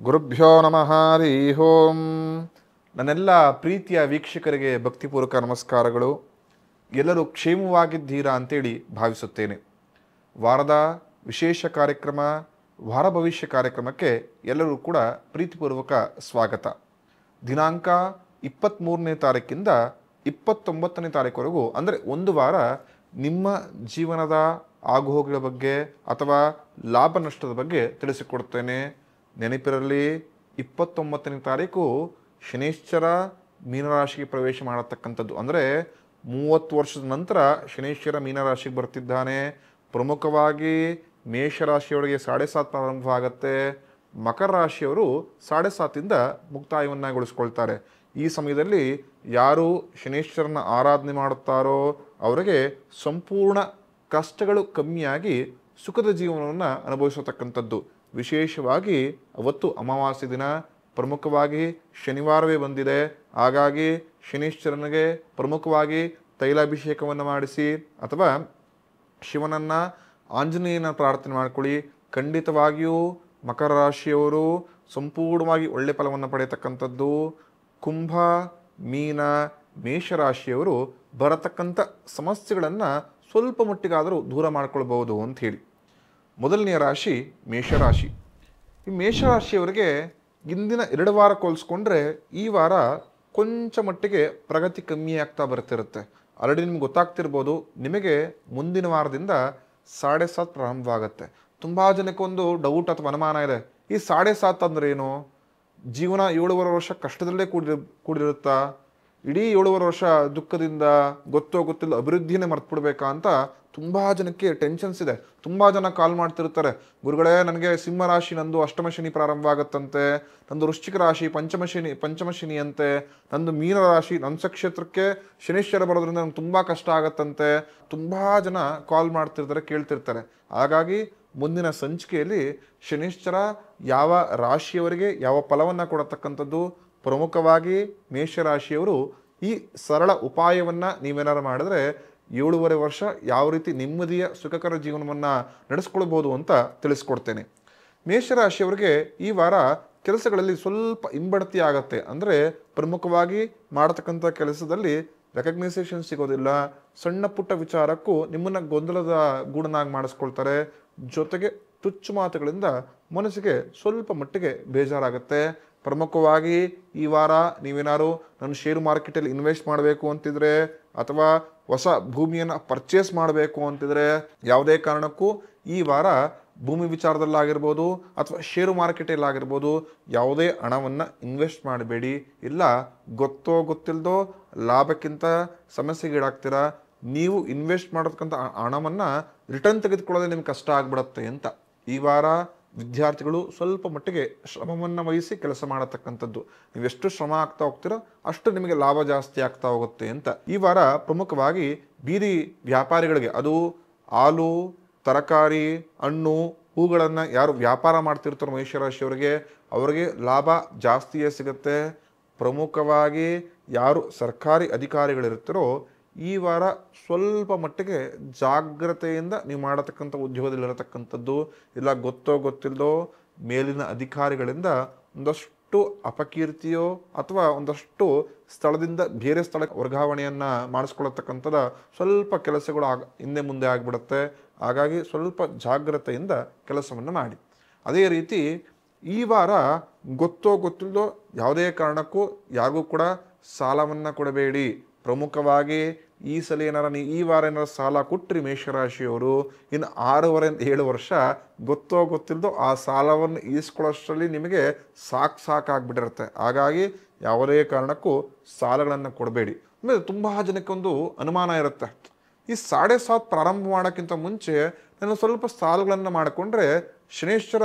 ಗುರುಭ್ಯೋ ನಮಃ ಹರಿ ಓಂ. ನನ್ನೆಲ್ಲ ಪ್ರೀತಿಯ ವೀಕ್ಷಕರಿಗೆ ಭಕ್ತಿಪೂರ್ವಕ ನಮಸ್ಕಾರಗಳು. ಎಲ್ಲರೂ ಕ್ಷೇಮವಾಗಿದ್ದೀರಾ ಅಂತೇಳಿ ಭಾವಿಸುತ್ತೇನೆ. ವಾರದ ವಿಶೇಷ ಕಾರ್ಯಕ್ರಮ ವಾರ ಭವಿಷ್ಯ ಕಾರ್ಯಕ್ರಮಕ್ಕೆ ಎಲ್ಲರೂ ಕೂಡ ಪ್ರೀತಿಪೂರ್ವಕ ಸ್ವಾಗತ. ದಿನಾಂಕ 23ನೇ ತಾರೀಕಿಂದ 29ನೇ ತಾರೀಕುವರೆಗೂ ಅಂದರೆ ಒಂದು ವಾರ ನಿಮ್ಮ ಜೀವನದ ಆಗುಹೋಗುಗಳ ಬಗ್ಗೆ ಅಥವಾ ಲಾಭ ನಷ್ಟದ ಬಗ್ಗೆ ತಿಳಿಸಿಕೊಡ್ತೇನೆ. ನೆನಪಿರಲಿ, 29ನೇ ತಾರೀಕು ಶನೈಶ್ಚರ ಮೀನರಾಶಿಗೆ ಪ್ರವೇಶ ಮಾಡತಕ್ಕಂಥದ್ದು. ಅಂದರೆ 30 ವರ್ಷದ ನಂತರ ಶನೈಶ್ಚರ ಮೀನರಾಶಿಗೆ ಬರ್ತಿದ್ದಾನೆ. ಪ್ರಮುಖವಾಗಿ ಮೇಷರಾಶಿಯವರಿಗೆ 7.5 ಪ್ರಾರಂಭವಾಗುತ್ತೆ. ಮಕರ ರಾಶಿಯವರು 7.5ಇಂದ ಮುಕ್ತಾಯವನ್ನಾಗೊಳಿಸ್ಕೊಳ್ತಾರೆ. ಈ ಸಮಯದಲ್ಲಿ ಯಾರು ಶನೈಶ್ಚರನ ಆರಾಧನೆ ಮಾಡುತ್ತಾರೋ ಅವರಿಗೆ ಸಂಪೂರ್ಣ ಕಷ್ಟಗಳು ಕಮ್ಮಿಯಾಗಿ ಸುಖದ ಜೀವನವನ್ನು ಅನುಭವಿಸತಕ್ಕಂಥದ್ದು. ವಿಶೇಷವಾಗಿ ಅವತ್ತು ಅಮಾವಾಸ್ಯೆ ದಿನ, ಪ್ರಮುಖವಾಗಿ ಶನಿವಾರವೇ ಬಂದಿದೆ. ಹಾಗಾಗಿ ಶನೈಶ್ಚರನಿಗೆ ಪ್ರಮುಖವಾಗಿ ತೈಲಾಭಿಷೇಕವನ್ನು ಮಾಡಿಸಿ ಅಥವಾ ಶಿವನನ್ನು ಆಂಜನೇಯನ ಪ್ರಾರ್ಥನೆ ಮಾಡ್ಕೊಳ್ಳಿ. ಖಂಡಿತವಾಗಿಯೂ ಮಕರ ರಾಶಿಯವರು ಸಂಪೂರ್ಣವಾಗಿ ಒಳ್ಳೆ ಫಲವನ್ನು ಪಡೆಯತಕ್ಕಂಥದ್ದು. ಕುಂಭ, ಮೀನ, ಮೇಷರಾಶಿಯವರು ಬರತಕ್ಕಂಥ ಸಮಸ್ಯೆಗಳನ್ನು ಸ್ವಲ್ಪ ಮಟ್ಟಿಗಾದರೂ ದೂರ ಮಾಡ್ಕೊಳ್ಬಹುದು ಅಂತ ಹೇಳಿ. ಮೊದಲನೆಯ ರಾಶಿ ಮೇಷರಾಶಿ. ಈ ಮೇಷರಾಶಿಯವರಿಗೆ ಇಂದಿನ 2 ವಾರ ಹೋಲಿಸ್ಕೊಂಡ್ರೆ ಈ ವಾರ ಕೊಂಚ ಮಟ್ಟಿಗೆ ಪ್ರಗತಿ ಕಮ್ಮಿ ಆಗ್ತಾ ಬರ್ತಿರುತ್ತೆ. ಆಲ್ರೆಡಿ ನಿಮ್ಗೆ ಗೊತ್ತಾಗ್ತಿರ್ಬೋದು, ನಿಮಗೆ ಮುಂದಿನ ವಾರದಿಂದ 7.5 ಪ್ರಾರಂಭವಾಗುತ್ತೆ. ತುಂಬ ಜನಕ್ಕೆ ಒಂದು ಡೌಟ್ ಅಥವಾ ಅನುಮಾನ ಇದೆ, ಈ 7.5 ಅಂದ್ರೆ ಏನು? ಜೀವನ 7.5 ವರ್ಷ ಕಷ್ಟದಲ್ಲೇ ಕೂಡಿರುತ್ತಾ? ಇಡೀ 7.5 ವರ್ಷ ದುಃಖದಿಂದ ಗೊತ್ತಿಲ್ಲ ಅಭಿವೃದ್ಧಿನೇ ಮರ್ತು ಬಿಡ್ಬೇಕಾ ಅಂತ ತುಂಬ ಜನಕ್ಕೆ ಟೆನ್ಷನ್ಸ್ ಇದೆ. ತುಂಬ ಜನ ಕಾಲ್ ಮಾಡ್ತಿರ್ತಾರೆ, ಗುರುಗಳೇ ನನಗೆ ಸಿಂಹ ರಾಶಿ ನಂದು ಅಷ್ಟಮ ಶನಿ ಪ್ರಾರಂಭ ಆಗುತ್ತಂತೆ, ನಂದು ವೃಶ್ಚಿಕ ರಾಶಿ ಪಂಚಮ ಶನಿ ಅಂತೆ, ನಂದು ಮೀನ ರಾಶಿ ನನ್ನ ನಕ್ಷತ್ರಕ್ಕೆ ಶನೈಶ್ಚರ ಬರೋದ್ರಿಂದ ನಂಗೆ ತುಂಬ ಕಷ್ಟ ಆಗತ್ತಂತೆ. ತುಂಬ ಜನ ಕಾಲ್ ಮಾಡ್ತಿರ್ತಾರೆ, ಕೇಳ್ತಿರ್ತಾರೆ. ಹಾಗಾಗಿ ಮುಂದಿನ ಸಂಚಿಕೆಯಲ್ಲಿ ಶನೈಶ್ಚರ ಯಾವ ರಾಶಿಯವರಿಗೆ ಯಾವ ಫಲವನ್ನು ಕೊಡತಕ್ಕಂಥದ್ದು, ಪ್ರಮುಖವಾಗಿ ಮೇಷರಾಶಿಯವರು ಈ ಸರಳ ಉಪಾಯವನ್ನು ನೀವೇನಾರು ಮಾಡಿದ್ರೆ 7.5 ವರ್ಷ ಯಾವ ರೀತಿ ನೆಮ್ಮದಿಯ ಸುಖಕರ ಜೀವನವನ್ನು ನಡೆಸ್ಕೊಳ್ಬೋದು ಅಂತ ತಿಳಿಸ್ಕೊಡ್ತೇನೆ. ಮೇಷರಾಶಿಯವರಿಗೆ ಈ ವಾರ ಕೆಲಸಗಳಲ್ಲಿ ಸ್ವಲ್ಪ ಹಿಂಬಡ್ತಿ ಆಗತ್ತೆ. ಅಂದರೆ ಪ್ರಮುಖವಾಗಿ ಮಾಡತಕ್ಕಂಥ ಕೆಲಸದಲ್ಲಿ ರೆಕಗ್ನೈಸೇಷನ್ ಸಿಗೋದಿಲ್ಲ. ಸಣ್ಣ ಪುಟ್ಟ ವಿಚಾರಕ್ಕೂ ನಿಮ್ಮನ್ನು ಗೊಂದಲದ ಗೂಡನಾಗಿ ಮಾಡಿಸ್ಕೊಳ್ತಾರೆ. ಜೊತೆಗೆ ತುಚ್ಚು ಮಾತುಗಳಿಂದ ಮನಸ್ಸಿಗೆ ಸ್ವಲ್ಪ ಮಟ್ಟಿಗೆ ಬೇಜಾರಾಗುತ್ತೆ. ಪ್ರಮುಖವಾಗಿ ಈ ವಾರ ನೀವೇನಾರು ನಾನು ಶೇರು ಮಾರ್ಕೆಟಲ್ಲಿ ಇನ್ವೆಸ್ಟ್ ಮಾಡಬೇಕು ಅಂತಿದ್ರೆ ಅಥವಾ ಹೊಸ ಭೂಮಿಯನ್ನು ಪರ್ಚೇಸ್ ಮಾಡಬೇಕು ಅಂತಿದ್ರೆ ಯಾವುದೇ ಕಾರಣಕ್ಕೂ ಈ ವಾರ ಭೂಮಿ ವಿಚಾರದಲ್ಲಾಗಿರ್ಬೋದು ಅಥವಾ ಷೇರು ಮಾರ್ಕೆಟಲ್ಲಾಗಿರ್ಬೋದು ಯಾವುದೇ ಹಣವನ್ನು ಇನ್ವೆಸ್ಟ್ ಮಾಡಬೇಡಿ. ಇಲ್ಲ ಗೊತ್ತಿಲ್ಲದೋ ಲಾಭಕ್ಕಿಂತ ಸಮಸ್ಯೆಗೀಡಾಗ್ತೀರಾ. ನೀವು ಇನ್ವೆಸ್ಟ್ ಮಾಡತಕ್ಕಂಥ ಹಣವನ್ನು ರಿಟರ್ನ್ ತೆಗೆದುಕೊಳ್ಳೋದೇ ನಿಮ್ಗೆ ಕಷ್ಟ ಆಗಿಬಿಡತ್ತೆ ಅಂತ. ಈ ವಾರ ವಿದ್ಯಾರ್ಥಿಗಳು ಸ್ವಲ್ಪ ಮಟ್ಟಿಗೆ ಶ್ರಮವನ್ನು ವಹಿಸಿ ಕೆಲಸ ಮಾಡತಕ್ಕಂಥದ್ದು. ನೀವೆಷ್ಟು ಶ್ರಮ ಆಗ್ತಾ ಹೋಗ್ತೀರೋ ಅಷ್ಟು ನಿಮಗೆ ಲಾಭ ಜಾಸ್ತಿ ಆಗ್ತಾ ಹೋಗುತ್ತೆ ಅಂತ. ಈ ವಾರ ಪ್ರಮುಖವಾಗಿ ಬೀದಿ ವ್ಯಾಪಾರಿಗಳಿಗೆ, ಅದು ಹಾಲು, ತರಕಾರಿ, ಹಣ್ಣು, ಹೂಗಳನ್ನು ಯಾರು ವ್ಯಾಪಾರ ಮಾಡ್ತಿರ್ತಾರೋ ಮೇಷರಾಶಿಯವರಿಗೆ ಅವರಿಗೆ ಲಾಭ ಜಾಸ್ತಿಯೇ ಸಿಗುತ್ತೆ. ಪ್ರಮುಖವಾಗಿ ಯಾರು ಸರ್ಕಾರಿ ಅಧಿಕಾರಿಗಳಿರ್ತಾರೋ ಈ ವಾರ ಸ್ವಲ್ಪ ಮಟ್ಟಿಗೆ ಜಾಗ್ರತೆಯಿಂದ ನೀವು ಮಾಡತಕ್ಕಂಥ ಉದ್ಯೋಗದಲ್ಲಿರತಕ್ಕಂಥದ್ದು. ಇಲ್ಲ ಗೊತ್ತಿಲ್ಲದೋ ಮೇಲಿನ ಅಧಿಕಾರಿಗಳಿಂದ ಒಂದಷ್ಟು ಅಪಕೀರ್ತಿಯೋ ಅಥವಾ ಒಂದಷ್ಟು ಸ್ಥಳದಿಂದ ಬೇರೆ ಸ್ಥಳಕ್ಕೆ ವರ್ಗಾವಣೆಯನ್ನು ಮಾಡಿಸ್ಕೊಳ್ಳತಕ್ಕಂಥದ್ದು ಸ್ವಲ್ಪ ಕೆಲಸಗಳು ಹಿಂದೆ ಮುಂದೆ ಆಗಿಬಿಡುತ್ತೆ. ಹಾಗಾಗಿ ಸ್ವಲ್ಪ ಜಾಗ್ರತೆಯಿಂದ ಕೆಲಸವನ್ನು ಮಾಡಿ. ಅದೇ ರೀತಿ ಈ ವಾರ ಗೊತ್ತಿಲ್ಲದೋ ಯಾವುದೇ ಕಾರಣಕ್ಕೂ ಯಾರಿಗೂ ಕೂಡ ಸಾಲವನ್ನು ಕೊಡಬೇಡಿ. ಪ್ರಮುಖವಾಗಿ ಈ ಸಲ ಈ ವಾರ ಏನಾರು ಸಾಲ ಕೊಟ್ಟರೆ ಮೇಷರಾಶಿಯವರು ಇನ್ನು 6.5-7 ವರ್ಷ ಗೊತ್ತಿಲ್ಲದೋ ಆ ಸಾಲವನ್ನು ಈಸ್ಕೊಳ್ಳೋಷ್ಟರಲ್ಲಿ ನಿಮಗೆ ಸಾಕಾಗ್ಬಿಟ್ಟಿರುತ್ತೆ. ಹಾಗಾಗಿ ಯಾವುದೇ ಕಾರಣಕ್ಕೂ ಸಾಲಗಳನ್ನು ಕೊಡಬೇಡಿ. ಆಮೇಲೆ ತುಂಬ ಜನಕ್ಕೆ ಒಂದು ಅನುಮಾನ ಇರುತ್ತೆ, ಈ 7.5 ಪ್ರಾರಂಭ ಮಾಡೋಕ್ಕಿಂತ ಮುಂಚೆ ನಾನು ಸ್ವಲ್ಪ ಸಾಲಗಳನ್ನು ಮಾಡಿಕೊಂಡ್ರೆ ಶನೈಶ್ಚರ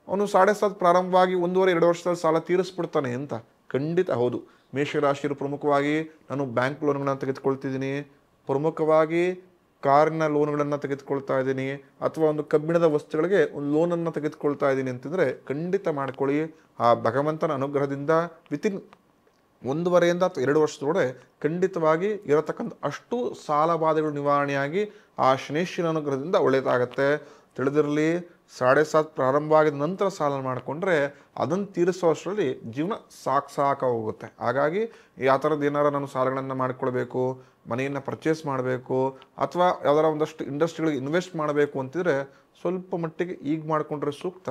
ಅವನು 7.5 ಪ್ರಾರಂಭವಾಗಿ 1.5-2 ವರ್ಷದಲ್ಲಿ ಸಾಲ ತೀರಿಸ್ಬಿಡ್ತಾನೆ ಅಂತ. ಖಂಡಿತ ಹೌದು. ಮೇಷರಾಶಿಯರು ಪ್ರಮುಖವಾಗಿ ನಾನು ಬ್ಯಾಂಕ್ ಲೋನ್ಗಳನ್ನು ತೆಗೆದುಕೊಳ್ತಿದ್ದೀನಿ, ಪ್ರಮುಖವಾಗಿ ಕಾರಿನ ಲೋನ್ಗಳನ್ನು ತೆಗೆದುಕೊಳ್ತಾ ಇದ್ದೀನಿ, ಅಥವಾ ಒಂದು ಕಬ್ಬಿಣದ ವಸ್ತುಗಳಿಗೆ ಒಂದು ಲೋನನ್ನು ತೆಗೆದುಕೊಳ್ತಾ ಇದ್ದೀನಿ ಅಂತಂದರೆ ಖಂಡಿತ ಮಾಡ್ಕೊಳ್ಳಿ. ಆ ಭಗವಂತನ ಅನುಗ್ರಹದಿಂದ ವಿತಿನ್ 1.5 ಅಥವಾ 2 ವರ್ಷದೊಳಗೆ ಖಂಡಿತವಾಗಿ ಇರತಕ್ಕಂಥ ಅಷ್ಟು ಸಾಲ ಬಾಧೆಗಳು ನಿವಾರಣೆಯಾಗಿ ಆ ಶನೈಶ್ವರನ ಅನುಗ್ರಹದಿಂದ ಒಳ್ಳೆಯದಾಗತ್ತೆ. ತಿಳಿದಿರಲಿ, 7.5 ಪ್ರಾರಂಭ ಆಗಿದ ನಂತರ ಸಾಲ ಮಾಡಿಕೊಂಡ್ರೆ ಅದನ್ನು ತೀರಿಸೋಷ್ಟರಲ್ಲಿ ಜೀವನ ಸಾಕಾಗೋಗುತ್ತೆ. ಹಾಗಾಗಿ ಆ ಥರದ್ದು ಏನಾರು ನಾನು ಸಾಲಗಳನ್ನು ಮಾಡಿಕೊಳ್ಬೇಕು, ಮನೆಯನ್ನು ಪರ್ಚೇಸ್ ಮಾಡಬೇಕು, ಅಥವಾ ಯಾವ್ದಾರ ಒಂದಷ್ಟು ಇಂಡಸ್ಟ್ರಿಗಳಿಗೆ ಇನ್ವೆಸ್ಟ್ ಮಾಡಬೇಕು ಅಂತಿದ್ರೆ ಸ್ವಲ್ಪ ಮಟ್ಟಿಗೆ ಈಗ ಮಾಡಿಕೊಂಡ್ರೆ ಸೂಕ್ತ.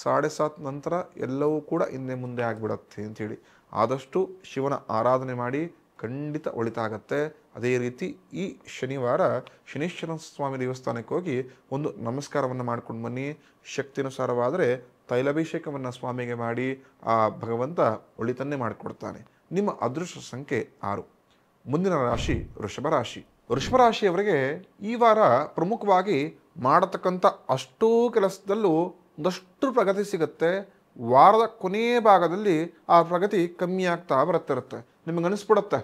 7.5 ನಂತರ ಎಲ್ಲವೂ ಕೂಡ ಹಿಂದೆ ಮುಂದೆ ಆಗಿಬಿಡತ್ತೆ ಅಂಥೇಳಿ ಆದಷ್ಟು ಶಿವನ ಆರಾಧನೆ ಮಾಡಿ ಖಂಡಿತ ಒಳಿತಾಗತ್ತೆ. ಅದೇ ರೀತಿ ಈ ಶನಿವಾರ ಶನೀಶ್ವರ ಸ್ವಾಮಿ ದೇವಸ್ಥಾನಕ್ಕೆ ಹೋಗಿ ಒಂದು ನಮಸ್ಕಾರವನ್ನು ಮಾಡ್ಕೊಂಡು ಬನ್ನಿ. ಶಕ್ತಿನುಸಾರವಾದರೆ ತೈಲಾಭಿಷೇಕವನ್ನು ಸ್ವಾಮಿಗೆ ಮಾಡಿ ಆ ಭಗವಂತ ಒಳಿತನ್ನೇ ಮಾಡಿಕೊಡ್ತಾನೆ. ನಿಮ್ಮ ಅದೃಷ್ಟ ಸಂಖ್ಯೆ 6. ಮುಂದಿನ ರಾಶಿ ವೃಷಭ ರಾಶಿ. ವೃಷಭ ರಾಶಿಯವರಿಗೆ ಈ ವಾರ ಪ್ರಮುಖವಾಗಿ ಮಾಡತಕ್ಕಂಥ ಅಷ್ಟೂ ಕೆಲಸದಲ್ಲೂ ಒಂದಷ್ಟು ಪ್ರಗತಿ ಸಿಗುತ್ತೆ. ವಾರದ ಕೊನೆಯ ಭಾಗದಲ್ಲಿ ಆ ಪ್ರಗತಿ ಕಮ್ಮಿ ಆಗ್ತಾ ಬರುತ್ತಿರುತ್ತೆ. ನಿಮಗೆ ಅನಿಸ್ಬಿಡುತ್ತೆ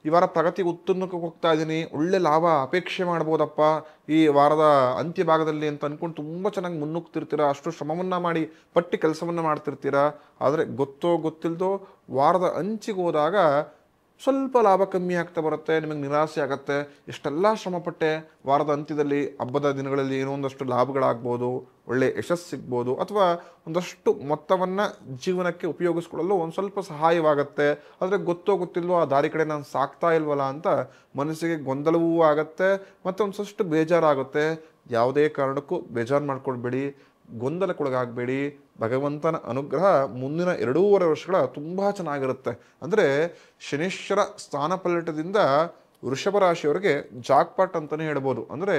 ಈ ವಾರ ಪ್ರಗತಿ ಉತ್ತುಂಗಕ್ಕೆ ಹೋಗ್ತಾ ಇದ್ದೀನಿ, ಒಳ್ಳೆ ಲಾಭ ಅಪೇಕ್ಷೆ ಮಾಡ್ಬೋದಪ್ಪ ಈ ವಾರದ ಅಂತ್ಯ ಭಾಗದಲ್ಲಿ ಅಂತ ಅಂದ್ಕೊಂಡು ತುಂಬ ಚೆನ್ನಾಗಿ ಮುನ್ನುಗ್ತಿರ್ತೀರ, ಅಷ್ಟು ಶ್ರಮವನ್ನು ಮಾಡಿ ಪಟ್ಟಿ ಕೆಲಸವನ್ನು ಮಾಡ್ತಿರ್ತೀರ. ಆದರೆ ಗೊತ್ತಿಲ್ಲದೋ ವಾರದ ಅಂಚಿಗೆ ಹೋದಾಗ ಸ್ವಲ್ಪ ಲಾಭ ಕಮ್ಮಿ ಆಗ್ತಾ ಬರುತ್ತೆ, ನಿಮಗೆ ನಿರಾಸೆ ಆಗುತ್ತೆ. ಎಷ್ಟೆಲ್ಲ ಶ್ರಮಪಟ್ಟೆ, ವಾರದ ಅಂತ್ಯದಲ್ಲಿ ಹಬ್ಬದ ದಿನಗಳಲ್ಲಿ ಏನೋ ಒಂದಷ್ಟು ಲಾಭಗಳಾಗ್ಬೋದು, ಒಳ್ಳೆ ಯಶಸ್ಸು ಸಿಗ್ಬೋದು, ಅಥವಾ ಒಂದಷ್ಟು ಮೊತ್ತವನ್ನು ಜೀವನಕ್ಕೆ ಉಪಯೋಗಿಸ್ಕೊಳ್ಳಲು ಒಂದು ಸ್ವಲ್ಪ ಸಹಾಯವಾಗುತ್ತೆ. ಆದರೆ ಗೊತ್ತಿಲ್ಲವೋ ಆ ದಾರಿ ಕಡೆ ನಾನು ಸಾಕ್ತಾ ಇಲ್ವಲ್ಲ ಅಂತ ಮನಸ್ಸಿಗೆ ಗೊಂದಲವೂ ಆಗುತ್ತೆ, ಮತ್ತು ಒಂದಷ್ಟು ಬೇಜಾರಾಗುತ್ತೆ. ಯಾವುದೇ ಕಾರಣಕ್ಕೂ ಬೇಜಾರು ಮಾಡ್ಕೊಳ್ಬೇಡಿ, ಗೊಂದಲಕ್ಕೊಳಗಾಗಬೇಡಿ. ಭಗವಂತನ ಅನುಗ್ರಹ ಮುಂದಿನ 2.5 ವರ್ಷಗಳ ತುಂಬ ಚೆನ್ನಾಗಿರುತ್ತೆ. ಅಂದರೆ ಶನೀಶ್ವರ ಸ್ಥಾನ ಪಲ್ಲಟದಿಂದ ವೃಷಭ ರಾಶಿಯವರಿಗೆ ಜಾಕ್ಪಾಟ್ ಅಂತಲೇ ಹೇಳ್ಬೋದು. ಅಂದರೆ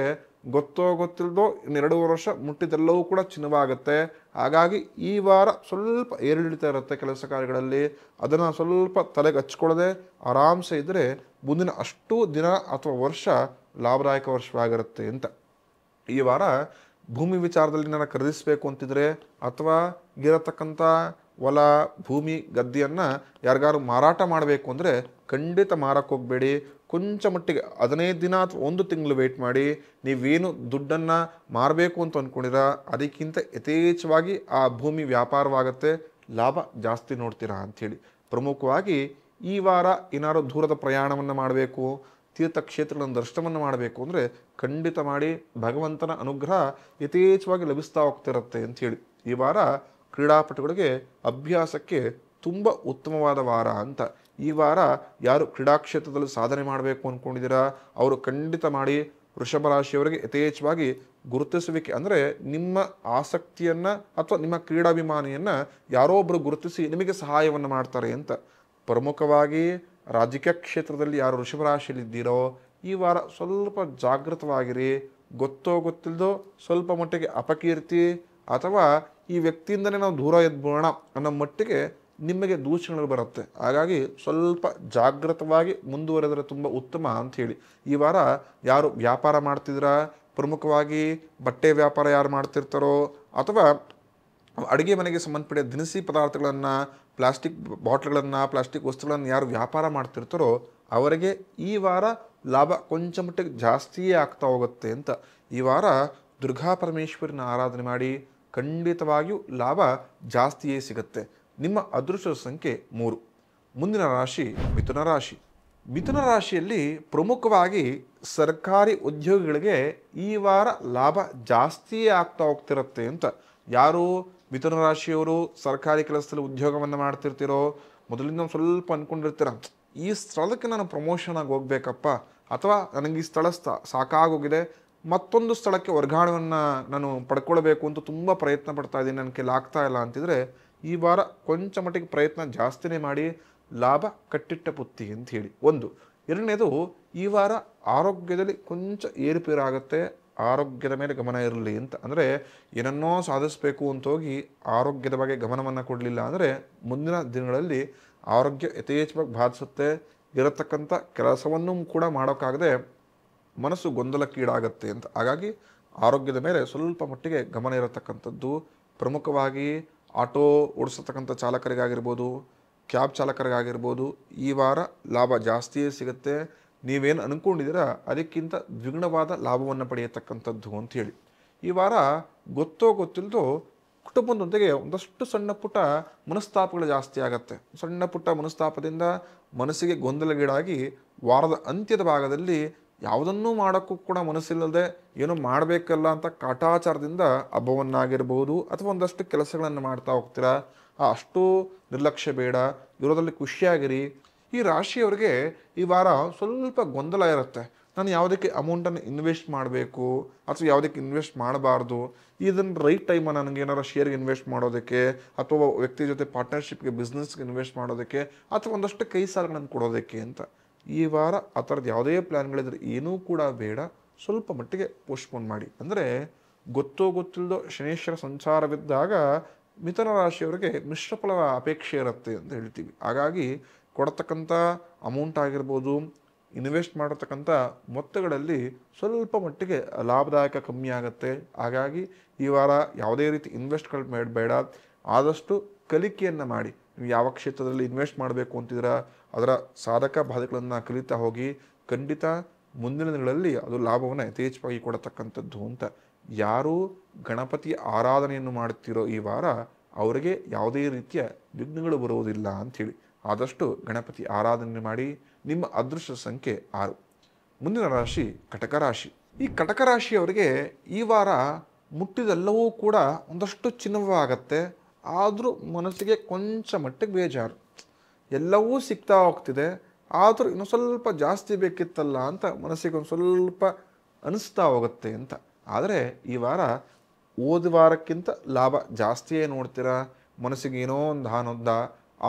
ಗೊತ್ತಿಲ್ಲದೋ ಇನ್ನು 2.5 ವರ್ಷ ಮುಟ್ಟಿದೆಲ್ಲವೂ ಕೂಡ ಚಿನ್ನವಾಗುತ್ತೆ. ಹಾಗಾಗಿ ಈ ವಾರ ಸ್ವಲ್ಪ ಏರಿಳಿತ ಇರುತ್ತೆ ಕೆಲಸ ಕಾರ್ಯಗಳಲ್ಲಿ. ಅದನ್ನು ಸ್ವಲ್ಪ ತಲೆಗೆ ಹಚ್ಕೊಳ್ಳದೆ ಆರಾಮ್ಸೆ ಇದ್ದರೆ ಮುಂದಿನ ಅಷ್ಟೂ ದಿನ ಅಥವಾ ವರ್ಷ ಲಾಭದಾಯಕ ವರ್ಷವಾಗಿರುತ್ತೆ ಅಂತ. ಈ ವಾರ ಭೂಮಿ ವಿಚಾರದಲ್ಲಿ ನಾನು ಖರೀದಿಸಬೇಕು ಅಂತಿದ್ರೆ, ಅಥವಾ ಇರತಕ್ಕಂಥ ಹೊಲ ಭೂಮಿ ಗದ್ದೆಯನ್ನು ಯಾರಿಗಾರು ಮಾರಾಟ ಮಾಡಬೇಕು ಅಂದರೆ ಖಂಡಿತ ಮಾರಕ್ಕೆ ಹೋಗಬೇಡಿ. ಕೊಂಚ ಮಟ್ಟಿಗೆ 15 ದಿನ ಅಥವಾ 1 ತಿಂಗಳು ವೆಯ್ಟ್ ಮಾಡಿ. ನೀವೇನು ದುಡ್ಡನ್ನು ಮಾರಬೇಕು ಅಂತ ಅಂದ್ಕೊಂಡಿರ ಅದಕ್ಕಿಂತ ಯಥೇಚ್ಛವಾಗಿ ಆ ಭೂಮಿ ವ್ಯಾಪಾರವಾಗುತ್ತೆ, ಲಾಭ ಜಾಸ್ತಿ ನೋಡ್ತೀರಾ ಅಂಥೇಳಿ. ಪ್ರಮುಖವಾಗಿ ಈ ವಾರ ಏನಾದ್ರು ದೂರದ ಪ್ರಯಾಣವನ್ನು ಮಾಡಬೇಕು, ತೀರ್ಥಕ್ಷೇತ್ರಗಳನ್ನು ದರ್ಶನವನ್ನು ಮಾಡಬೇಕು ಅಂದರೆ ಖಂಡಿತ ಮಾಡಿ. ಭಗವಂತನ ಅನುಗ್ರಹ ಯಥೇಚ್ಛವಾಗಿ ಲಭಿಸ್ತಾ ಹೋಗ್ತಿರುತ್ತೆ ಅಂಥೇಳಿ. ಈ ವಾರ ಕ್ರೀಡಾಪಟುಗಳಿಗೆ ಅಭ್ಯಾಸಕ್ಕೆ ತುಂಬ ಉತ್ತಮವಾದ ವಾರ ಅಂತ. ಈ ವಾರ ಯಾರು ಕ್ರೀಡಾಕ್ಷೇತ್ರದಲ್ಲಿ ಸಾಧನೆ ಮಾಡಬೇಕು ಅಂದ್ಕೊಂಡಿದ್ದೀರಾ ಅವರು ಖಂಡಿತ ಮಾಡಿ. ವೃಷಭ ರಾಶಿಯವರಿಗೆ ಯಥೇಚ್ಛವಾಗಿ ಗುರುತಿಸುವಿಕೆ ಅಂದರೆ ನಿಮ್ಮ ಆಸಕ್ತಿಯನ್ನು ಅಥವಾ ನಿಮ್ಮ ಕ್ರೀಡಾಭಿಮಾನಿಯನ್ನು ಯಾರೋ ಒಬ್ಬರು ಗುರುತಿಸಿ ನಿಮಗೆ ಸಹಾಯವನ್ನು ಮಾಡ್ತಾರೆ ಅಂತ. ಪ್ರಮುಖವಾಗಿ ರಾಜಕೀಯ ಕ್ಷೇತ್ರದಲ್ಲಿ ಯಾರು ವೃಷಭ ರಾಶಿಯಲ್ಲಿದ್ದೀರೋ ಈ ವಾರ ಸ್ವಲ್ಪ ಜಾಗೃತವಾಗಿರಿ. ಗೊತ್ತಿಲ್ಲದೋ ಸ್ವಲ್ಪ ಮಟ್ಟಿಗೆ ಅಪಕೀರ್ತಿ ಅಥವಾ ಈ ವ್ಯಕ್ತಿಯಿಂದಲೇ ನಾವು ದೂರ ಎದ್ಬೋಣ ಅನ್ನೋ ಮಟ್ಟಿಗೆ ನಿಮಗೆ ದೂಷಣೆಗಳು ಬರುತ್ತೆ. ಹಾಗಾಗಿ ಸ್ವಲ್ಪ ಜಾಗೃತವಾಗಿ ಮುಂದುವರೆದರೆ ತುಂಬ ಉತ್ತಮ ಅಂಥೇಳಿ. ಈ ವಾರ ಯಾರು ವ್ಯಾಪಾರ ಮಾಡ್ತಿದ್ದೀರಾ, ಪ್ರಮುಖವಾಗಿ ಬಟ್ಟೆ ವ್ಯಾಪಾರ ಯಾರು ಮಾಡ್ತಿರ್ತಾರೋ ಅಥವಾ ಅಡುಗೆ ಮನೆಗೆ ಸಂಬಂಧಪಟ್ಟ ದಿನಸಿ ಪದಾರ್ಥಗಳನ್ನು, ಪ್ಲಾಸ್ಟಿಕ್ ಬಾಟ್ಲ್ಗಳನ್ನು, ಪ್ಲಾಸ್ಟಿಕ್ ವಸ್ತುಗಳನ್ನು ಯಾರು ವ್ಯಾಪಾರ ಮಾಡ್ತಿರ್ತಾರೋ ಅವರಿಗೆ ಈ ವಾರ ಲಾಭ ಕೊಂಚ ಮಟ್ಟಿಗೆ ಜಾಸ್ತಿಯೇ ಆಗ್ತಾ ಹೋಗುತ್ತೆ ಅಂತ. ಈ ವಾರ ದುರ್ಗಾ ಪರಮೇಶ್ವರಿನ ಆರಾಧನೆ ಮಾಡಿ, ಖಂಡಿತವಾಗಿಯೂ ಲಾಭ ಜಾಸ್ತಿಯೇ ಸಿಗುತ್ತೆ. ನಿಮ್ಮ ಅದೃಷ್ಟ ಸಂಖ್ಯೆ 3. ಮುಂದಿನ ರಾಶಿ ಮಿಥುನ ರಾಶಿ. ಮಿಥುನ ರಾಶಿಯಲ್ಲಿ ಪ್ರಮುಖವಾಗಿ ಸರ್ಕಾರಿ ಉದ್ಯೋಗಿಗಳಿಗೆ ಈ ವಾರ ಲಾಭ ಜಾಸ್ತಿಯೇ ಆಗ್ತಾ ಹೋಗ್ತಿರುತ್ತೆ ಅಂತ. ಯಾರು ಮಿಥುನ ರಾಶಿಯವರು ಸರ್ಕಾರಿ ಕೆಲಸದಲ್ಲಿ ಉದ್ಯೋಗವನ್ನು ಮಾಡ್ತಿರ್ತೀರೋ ಮೊದಲಿಂದ ಸ್ವಲ್ಪ ಅಂದ್ಕೊಂಡಿರ್ತೀರ, ಈ ಸ್ಥಳಕ್ಕೆ ನಾನು ಪ್ರಮೋಷನ್ ಆಗಿ ಹೋಗ್ಬೇಕಪ್ಪ, ಅಥವಾ ನನಗೆ ಈ ಸ್ಥಳ ಸಾಕಾಗೋಗಿದೆ, ಮತ್ತೊಂದು ಸ್ಥಳಕ್ಕೆ ವರ್ಗಾವಣೆಯನ್ನು ನಾನು ಪಡ್ಕೊಳ್ಬೇಕು ಅಂತ ತುಂಬ ಪ್ರಯತ್ನ ಪಡ್ತಾ ಇದ್ದೀನಿ, ನನ್ನ ಕೈಲಿ ಆಗ್ತಾ ಇಲ್ಲ ಅಂತಿದ್ರೆ ಈ ವಾರ ಕೊಂಚ ಮಟ್ಟಿಗೆ ಪ್ರಯತ್ನ ಜಾಸ್ತಿನೇ ಮಾಡಿ. ಲಾಭ ಕಟ್ಟಿಟ್ಟ ಬುತ್ತಿ ಅಂತ ಹೇಳಿ ಒಂದು. ಎರಡನೇದು, ಈ ವಾರ ಆರೋಗ್ಯದಲ್ಲಿ ಕೊಂಚ ಏರುಪೇರಾಗುತ್ತೆ. ಆರೋಗ್ಯದ ಮೇಲೆ ಗಮನ ಇರಲಿ ಅಂತ. ಅಂದರೆ ಏನನ್ನೋ ಸಾಧಿಸಬೇಕು ಅಂತ ಹೋಗಿ ಆರೋಗ್ಯದ ಬಗ್ಗೆ ಗಮನವನ್ನು ಕೊಡಲಿಲ್ಲ ಅಂದರೆ ಮುಂದಿನ ದಿನಗಳಲ್ಲಿ ಆರೋಗ್ಯ ಯಥೇಚ್ಛವಾಗಿ ಬಾಧಿಸುತ್ತೆ. ಇರತಕ್ಕಂಥ ಕೆಲಸವನ್ನು ಕೂಡ ಮಾಡೋಕ್ಕಾಗದೆ ಮನಸ್ಸು ಗೊಂದಲಕ್ಕೀಡಾಗತ್ತೆ ಅಂತ. ಹಾಗಾಗಿ ಆರೋಗ್ಯದ ಮೇಲೆ ಸ್ವಲ್ಪ ಮಟ್ಟಿಗೆ ಗಮನ ಇರತಕ್ಕಂಥದ್ದು. ಪ್ರಮುಖವಾಗಿ ಆಟೋ ಓಡಿಸತಕ್ಕಂಥ ಚಾಲಕರಿಗಾಗಿರ್ಬೋದು, ಕ್ಯಾಬ್ ಚಾಲಕರಿಗಾಗಿರ್ಬೋದು ಈ ವಾರ ಲಾಭ ಜಾಸ್ತಿಯೇ ಸಿಗುತ್ತೆ. ನೀವೇನು ಅಂದ್ಕೊಂಡಿದ್ದೀರಾ ಅದಕ್ಕಿಂತ ದ್ವಿಗುಣವಾದ ಲಾಭವನ್ನು ಪಡೆಯತಕ್ಕಂಥದ್ದು ಅಂಥೇಳಿ. ಈ ವಾರ ಗೊತ್ತಿಲ್ಲದೋ ಕುಟುಂಬದೊಂದಿಗೆ ಒಂದಷ್ಟು ಸಣ್ಣ ಪುಟ್ಟ ಮನಸ್ತಾಪಗಳು ಜಾಸ್ತಿ ಆಗುತ್ತೆ. ಸಣ್ಣ ಪುಟ್ಟ ಮನಸ್ತಾಪದಿಂದ ಮನಸ್ಸಿಗೆ ಗೊಂದಲಗೀಡಾಗಿ ವಾರದ ಅಂತ್ಯದ ಭಾಗದಲ್ಲಿ ಯಾವುದನ್ನೂ ಮಾಡೋಕ್ಕೂ ಕೂಡ ಮನಸ್ಸಿಲ್ಲದೆ ಏನೋ ಮಾಡಬೇಕಲ್ಲ ಅಂತ ಕಾಟಾಚಾರದಿಂದ ಹಬ್ಬವನ್ನಾಗಿರ್ಬೋದು ಅಥವಾ ಒಂದಷ್ಟು ಕೆಲಸಗಳನ್ನು ಮಾಡ್ತಾ ಹೋಗ್ತೀರಾ. ಅಷ್ಟು ನಿರ್ಲಕ್ಷ್ಯ ಬೇಡ, ಇರೋದ್ರಲ್ಲಿ ಖುಷಿಯಾಗಿರಿ. ಈ ರಾಶಿಯವರಿಗೆ ಈ ವಾರ ಸ್ವಲ್ಪ ಗೊಂದಲ ಇರುತ್ತೆ. ನಾನು ಯಾವುದಕ್ಕೆ ಅಮೌಂಟನ್ನು ಇನ್ವೆಸ್ಟ್ ಮಾಡಬೇಕು ಅಥವಾ ಯಾವುದಕ್ಕೆ ಇನ್ವೆಸ್ಟ್ ಮಾಡಬಾರ್ದು, ಇದನ್ನು ರೈಟ್ ಟೈಮ ನನಗೆ ಏನಾರು ಶೇರ್ಗೆ ಇನ್ವೆಸ್ಟ್ ಮಾಡೋದಕ್ಕೆ ಅಥವಾ ವ್ಯಕ್ತಿ ಜೊತೆ ಪಾರ್ಟ್ನರ್ಶಿಪ್ಗೆ ಬಿಸ್ನೆಸ್ಗೆ ಇನ್ವೆಸ್ಟ್ ಮಾಡೋದಕ್ಕೆ ಅಥವಾ ಒಂದಷ್ಟು ಕೈ ಸಾಲಗಳನ್ನು ಕೊಡೋದಕ್ಕೆ ಅಂತ. ಈ ವಾರ ಆ ಥರದ್ದು ಯಾವುದೇ ಪ್ಲ್ಯಾನ್ಗಳಿದ್ರೆ ಏನೂ ಕೂಡ ಬೇಡ, ಸ್ವಲ್ಪ ಮಟ್ಟಿಗೆ ಪೋಸ್ಟ್ಪೋನ್ ಮಾಡಿ. ಅಂದರೆ ಗೊತ್ತೋ ಗೊತ್ತಿಲ್ಲದೋ ಶನೇಶ್ವರ ಸಂಚಾರವಿದ್ದಾಗ ಮಿಥುನ ರಾಶಿಯವರಿಗೆ ಮಿಶ್ರ ಫಲದ ಅಪೇಕ್ಷೆ ಇರುತ್ತೆ ಅಂತ ಹೇಳ್ತೀವಿ. ಹಾಗಾಗಿ ಕೊಡತಕ್ಕಂಥ ಅಮೌಂಟ್ ಆಗಿರ್ಬೋದು, ಇನ್ವೆಸ್ಟ್ ಮಾಡತಕ್ಕಂಥ ಮೊತ್ತಗಳಲ್ಲಿ ಸ್ವಲ್ಪ ಮಟ್ಟಿಗೆ ಲಾಭದಾಯಕ ಕಮ್ಮಿ ಆಗುತ್ತೆ. ಹಾಗಾಗಿ ಈ ವಾರ ಯಾವುದೇ ರೀತಿ ಇನ್ವೆಸ್ಟ್ಗಳು ಬೇಡ, ಆದಷ್ಟು ಕಲಿಕೆಯನ್ನು ಮಾಡಿ. ನೀವು ಯಾವ ಕ್ಷೇತ್ರದಲ್ಲಿ ಇನ್ವೆಸ್ಟ್ ಮಾಡಬೇಕು ಅಂತಿದ್ದೀರಾ ಅದರ ಸಾಧಕ ಬಾಧಕಗಳನ್ನು ಕಲಿತಾ ಹೋಗಿ. ಖಂಡಿತ ಮುಂದಿನ ದಿನಗಳಲ್ಲಿ ಅದು ಲಾಭವನ್ನು ಯಥೇಚ್ಛವಾಗಿ ಕೊಡತಕ್ಕಂಥದ್ದು ಅಂತ. ಯಾರು ಗಣಪತಿ ಆರಾಧನೆಯನ್ನು ಮಾಡುತ್ತೀರೋ ಈ ವಾರ ಅವರಿಗೆ ಯಾವುದೇ ರೀತಿಯ ವಿಘ್ನಗಳು ಬರುವುದಿಲ್ಲ ಅಂಥೇಳಿ ಆದಷ್ಟು ಗಣಪತಿ ಆರಾಧನೆ ಮಾಡಿ. ನಿಮ್ಮ ಅದೃಷ್ಟ ಸಂಖ್ಯೆ 6. ಮುಂದಿನ ರಾಶಿ ಕಟಕ ರಾಶಿ. ಈ ಕಟಕ ರಾಶಿಯವರಿಗೆ ಈ ವಾರ ಮುಟ್ಟಿದೆಲ್ಲವೂ ಕೂಡ ಒಂದಷ್ಟು ಚಿನ್ನವಾಗತ್ತೆ. ಆದರೂ ಮನಸ್ಸಿಗೆ ಕೊಂಚ ಮಟ್ಟಿಗೆ ಬೇಜಾರು. ಎಲ್ಲವೂ ಸಿಗ್ತಾ ಹೋಗ್ತಿದೆ, ಆದರೂ ಇನ್ನೂ ಸ್ವಲ್ಪ ಜಾಸ್ತಿ ಬೇಕಿತ್ತಲ್ಲ ಅಂತ ಮನಸ್ಸಿಗೆ ಒಂದು ಸ್ವಲ್ಪ ಅನಿಸ್ತಾ ಹೋಗುತ್ತೆ ಅಂತ. ಆದರೆ ಈ ವಾರ ಹೋದ ವಾರಕ್ಕಿಂತ ಲಾಭ ಜಾಸ್ತಿಯೇ ನೋಡ್ತೀರಾ. ಮನಸ್ಸಿಗೆ ಏನೋ ಒಂದು ಹಾನೊಂದ,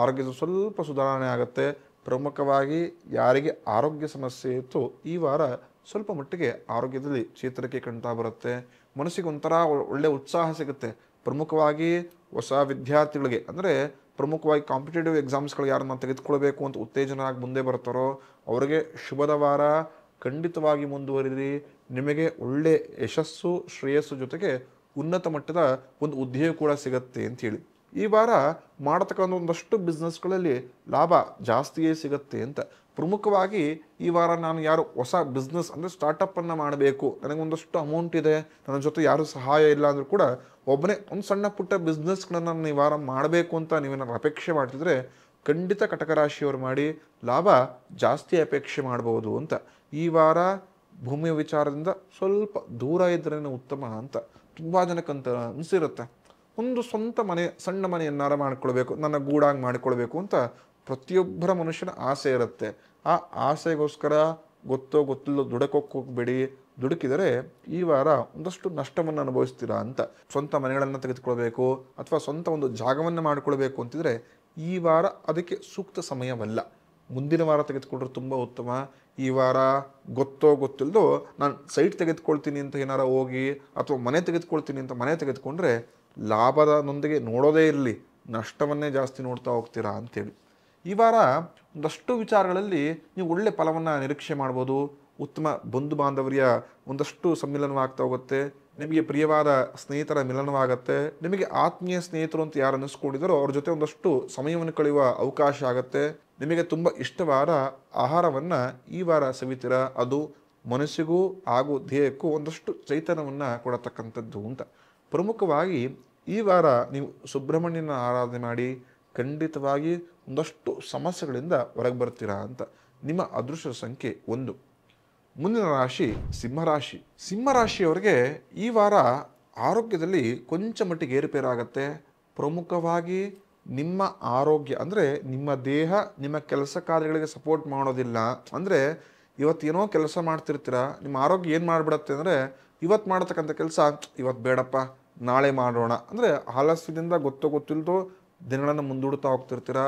ಆರೋಗ್ಯದ ಸ್ವಲ್ಪ ಸುಧಾರಣೆ ಆಗುತ್ತೆ. ಪ್ರಮುಖವಾಗಿ ಯಾರಿಗೆ ಆರೋಗ್ಯ ಸಮಸ್ಯೆ ಇತ್ತು ಈ ವಾರ ಸ್ವಲ್ಪ ಮಟ್ಟಿಗೆ ಆರೋಗ್ಯದಲ್ಲಿ ಚೇತರಿಕೆ ಕಾಣ್ತಾ ಬರುತ್ತೆ. ಮನಸ್ಸಿಗೆ ಒಂಥರ ಒಳ್ಳೆ ಉತ್ಸಾಹ ಸಿಗುತ್ತೆ. ಪ್ರಮುಖವಾಗಿ ಹೊಸ ವಿದ್ಯಾರ್ಥಿಗಳಿಗೆ, ಅಂದರೆ ಪ್ರಮುಖವಾಗಿ ಕಾಂಪಿಟೇಟಿವ್ ಎಕ್ಸಾಮ್ಸ್ಗಳು ಯಾರನ್ನ ತೆಗೆದುಕೊಳ್ಬೇಕು ಅಂತ ಉತ್ತೇಜನರಾಗಿ ಮುಂದೆ ಬರ್ತಾರೋ ಅವರಿಗೆ ಶುಭದ ವಾರ. ಖಂಡಿತವಾಗಿ ಮುಂದುವರಿರಿ. ನಿಮಗೆ ಒಳ್ಳೆ ಯಶಸ್ಸು ಶ್ರೇಯಸ್ಸು ಜೊತೆಗೆ ಉನ್ನತ ಮಟ್ಟದ ಒಂದು ಉದ್ಯೋಗ ಕೂಡ ಸಿಗತ್ತೆ ಅಂಥೇಳಿ. ಈ ವಾರ ಮಾಡತಕ್ಕಂಥ ಒಂದಷ್ಟು ಬಿಸ್ನೆಸ್ಗಳಲ್ಲಿ ಲಾಭ ಜಾಸ್ತಿಯೇ ಸಿಗುತ್ತೆ ಅಂತ. ಪ್ರಮುಖವಾಗಿ ಈ ವಾರ ನಾನು ಯಾರು ಹೊಸ ಬಿಸ್ನೆಸ್ ಅಂದರೆ ಸ್ಟಾರ್ಟಪ್ಪನ್ನು ಮಾಡಬೇಕು, ನನಗೊಂದಷ್ಟು ಅಮೌಂಟ್ ಇದೆ, ನನ್ನ ಜೊತೆ ಯಾರೂ ಸಹಾಯ ಇಲ್ಲ ಅಂದರೂ ಕೂಡ ಒಬ್ಬನೇ ಒಂದು ಸಣ್ಣ ಪುಟ್ಟ ಬಿಸ್ನೆಸ್ಗಳನ್ನು ನಾನು ಈ ವಾರ ಮಾಡಬೇಕು ಅಂತ ನೀವೇನಾದ್ರು ಅಪೇಕ್ಷೆ ಮಾಡ್ತಿದ್ರೆ ಖಂಡಿತ ಕಟಕ ರಾಶಿಯವರು ಮಾಡಿ, ಲಾಭ ಜಾಸ್ತಿ ಅಪೇಕ್ಷೆ ಮಾಡ್ಬೋದು ಅಂತ. ಈ ವಾರ ಭೂಮಿಯ ವಿಚಾರದಿಂದ ಸ್ವಲ್ಪ ದೂರ ಇದ್ರೇ ಉತ್ತಮ ಅಂತ ತುಂಬ ಜನಕ್ಕಂತ ಅನಿಸಿರುತ್ತೆ. ಒಂದು ಸ್ವಂತ ಮನೆ, ಸಣ್ಣ ಮನೆಯನ್ನಾರ ಮಾಡ್ಕೊಳ್ಬೇಕು, ನನ್ನ ಗೂಡಾಗಿ ಮಾಡಿಕೊಳ್ಬೇಕು ಅಂತ ಪ್ರತಿಯೊಬ್ಬರ ಮನುಷ್ಯನ ಆಸೆ ಇರುತ್ತೆ. ಆ ಆಸೆಗೋಸ್ಕರ ಗೊತ್ತೋ ಗೊತ್ತಿಲ್ಲೋ ದುಡಕೋಗ್ಬೇಡಿ. ದುಡುಕಿದರೆ ಈ ವಾರ ಒಂದಷ್ಟು ನಷ್ಟವನ್ನು ಅನುಭವಿಸ್ತೀರಾ ಅಂತ. ಸ್ವಂತ ಮನೆಗಳನ್ನು ತೆಗೆದುಕೊಳ್ಬೇಕು ಅಥವಾ ಸ್ವಂತ ಒಂದು ಜಾಗವನ್ನು ಮಾಡಿಕೊಳ್ಬೇಕು ಅಂತಿದ್ರೆ ಈ ವಾರ ಅದಕ್ಕೆ ಸೂಕ್ತ ಸಮಯವಲ್ಲ. ಮುಂದಿನ ವಾರ ತೆಗೆದುಕೊಂಡ್ರೆ ತುಂಬ ಉತ್ತಮ. ಈ ವಾರ ಗೊತ್ತೋ ಗೊತ್ತಿಲ್ಲದೋ ನಾನು ಸೈಟ್ ತೆಗೆದುಕೊಳ್ತೀನಿ ಅಂತ ಏನಾರ ಹೋಗಿ ಅಥವಾ ಮನೆ ತೆಗೆದುಕೊಳ್ತೀನಿ ಅಂತ ಮನೆ ತೆಗೆದುಕೊಂಡ್ರೆ ಲಾಭದೊಂದಿಗೆ ನೋಡೋದೇ ಇರಲಿ, ನಷ್ಟವನ್ನೇ ಜಾಸ್ತಿ ನೋಡ್ತಾ ಹೋಗ್ತೀರಾ ಅಂಥೇಳಿ. ಈ ವಾರ ಒಂದಷ್ಟು ವಿಚಾರಗಳಲ್ಲಿ ನೀವು ಒಳ್ಳೆ ಫಲವನ್ನು ನಿರೀಕ್ಷೆ ಮಾಡ್ಬೋದು. ಉತ್ತಮ ಬಂಧು ಬಾಂಧವರಿಯ ಒಂದಷ್ಟು ಸಮ್ಮಿಲನವಾಗ್ತಾ ಹೋಗುತ್ತೆ. ನಿಮಗೆ ಪ್ರಿಯವಾದ ಸ್ನೇಹಿತರ ಮಿಲನವಾಗತ್ತೆ. ನಿಮಗೆ ಆತ್ಮೀಯ ಸ್ನೇಹಿತರು ಅಂತ ಯಾರು ಅನ್ನಿಸ್ಕೊಂಡಿದ್ದಾರೋ ಅವ್ರ ಜೊತೆ ಒಂದಷ್ಟು ಸಮಯವನ್ನು ಕಳೆಯುವ ಅವಕಾಶ ಆಗುತ್ತೆ. ನಿಮಗೆ ತುಂಬ ಇಷ್ಟವಾದ ಆಹಾರವನ್ನು ಈ ವಾರ ಸವಿತೀರಾ. ಅದು ಮನಸ್ಸಿಗೂ ಹಾಗೂ ದೇಹಕ್ಕೂ ಒಂದಷ್ಟು ಚೈತನ್ಯವನ್ನು ಕೊಡತಕ್ಕಂಥದ್ದು ಅಂತ. ಪ್ರಮುಖವಾಗಿ ಈ ವಾರ ನೀವು ಸುಬ್ರಹ್ಮಣ್ಯನ ಆರಾಧನೆ ಮಾಡಿ. ಖಂಡಿತವಾಗಿ ಒಂದಷ್ಟು ಸಮಸ್ಯೆಗಳಿಂದ ಹೊರಗೆ ಬರ್ತೀರಾ ಅಂತ. ನಿಮ್ಮ ಅದೃಷ್ಟ ಸಂಖ್ಯೆ 1. ಮುಂದಿನ ರಾಶಿ ಸಿಂಹರಾಶಿ. ಸಿಂಹರಾಶಿಯವರಿಗೆ ಈ ವಾರ ಆರೋಗ್ಯದಲ್ಲಿ ಕೊಂಚ ಮಟ್ಟಿಗೆ ಏರುಪೇರಾಗತ್ತೆ. ಪ್ರಮುಖವಾಗಿ ನಿಮ್ಮ ಆರೋಗ್ಯ ಅಂದರೆ ನಿಮ್ಮ ದೇಹ ನಿಮ್ಮ ಕೆಲಸ ಕಾರ್ಯಗಳಿಗೆ ಸಪೋರ್ಟ್ ಮಾಡೋದಿಲ್ಲ. ಅಂದರೆ ಇವತ್ತೇನೋ ಕೆಲಸ ಮಾಡ್ತಿರ್ತೀರ, ನಿಮ್ಮ ಆರೋಗ್ಯ ಏನು ಮಾಡಿಬಿಡತ್ತೆ ಅಂದರೆ ಇವತ್ತು ಮಾಡತಕ್ಕಂಥ ಕೆಲಸ ಇವತ್ತು ಬೇಡಪ್ಪ ನಾಳೆ ಮಾಡೋಣ ಅಂದರೆ ಆಲಸ್ಯದಿಂದ ಗೊತ್ತಿಲ್ಲದೋ ದಿನಗಳನ್ನು ಮುಂದೂಡ್ತಾ ಹೋಗ್ತಿರ್ತೀರ.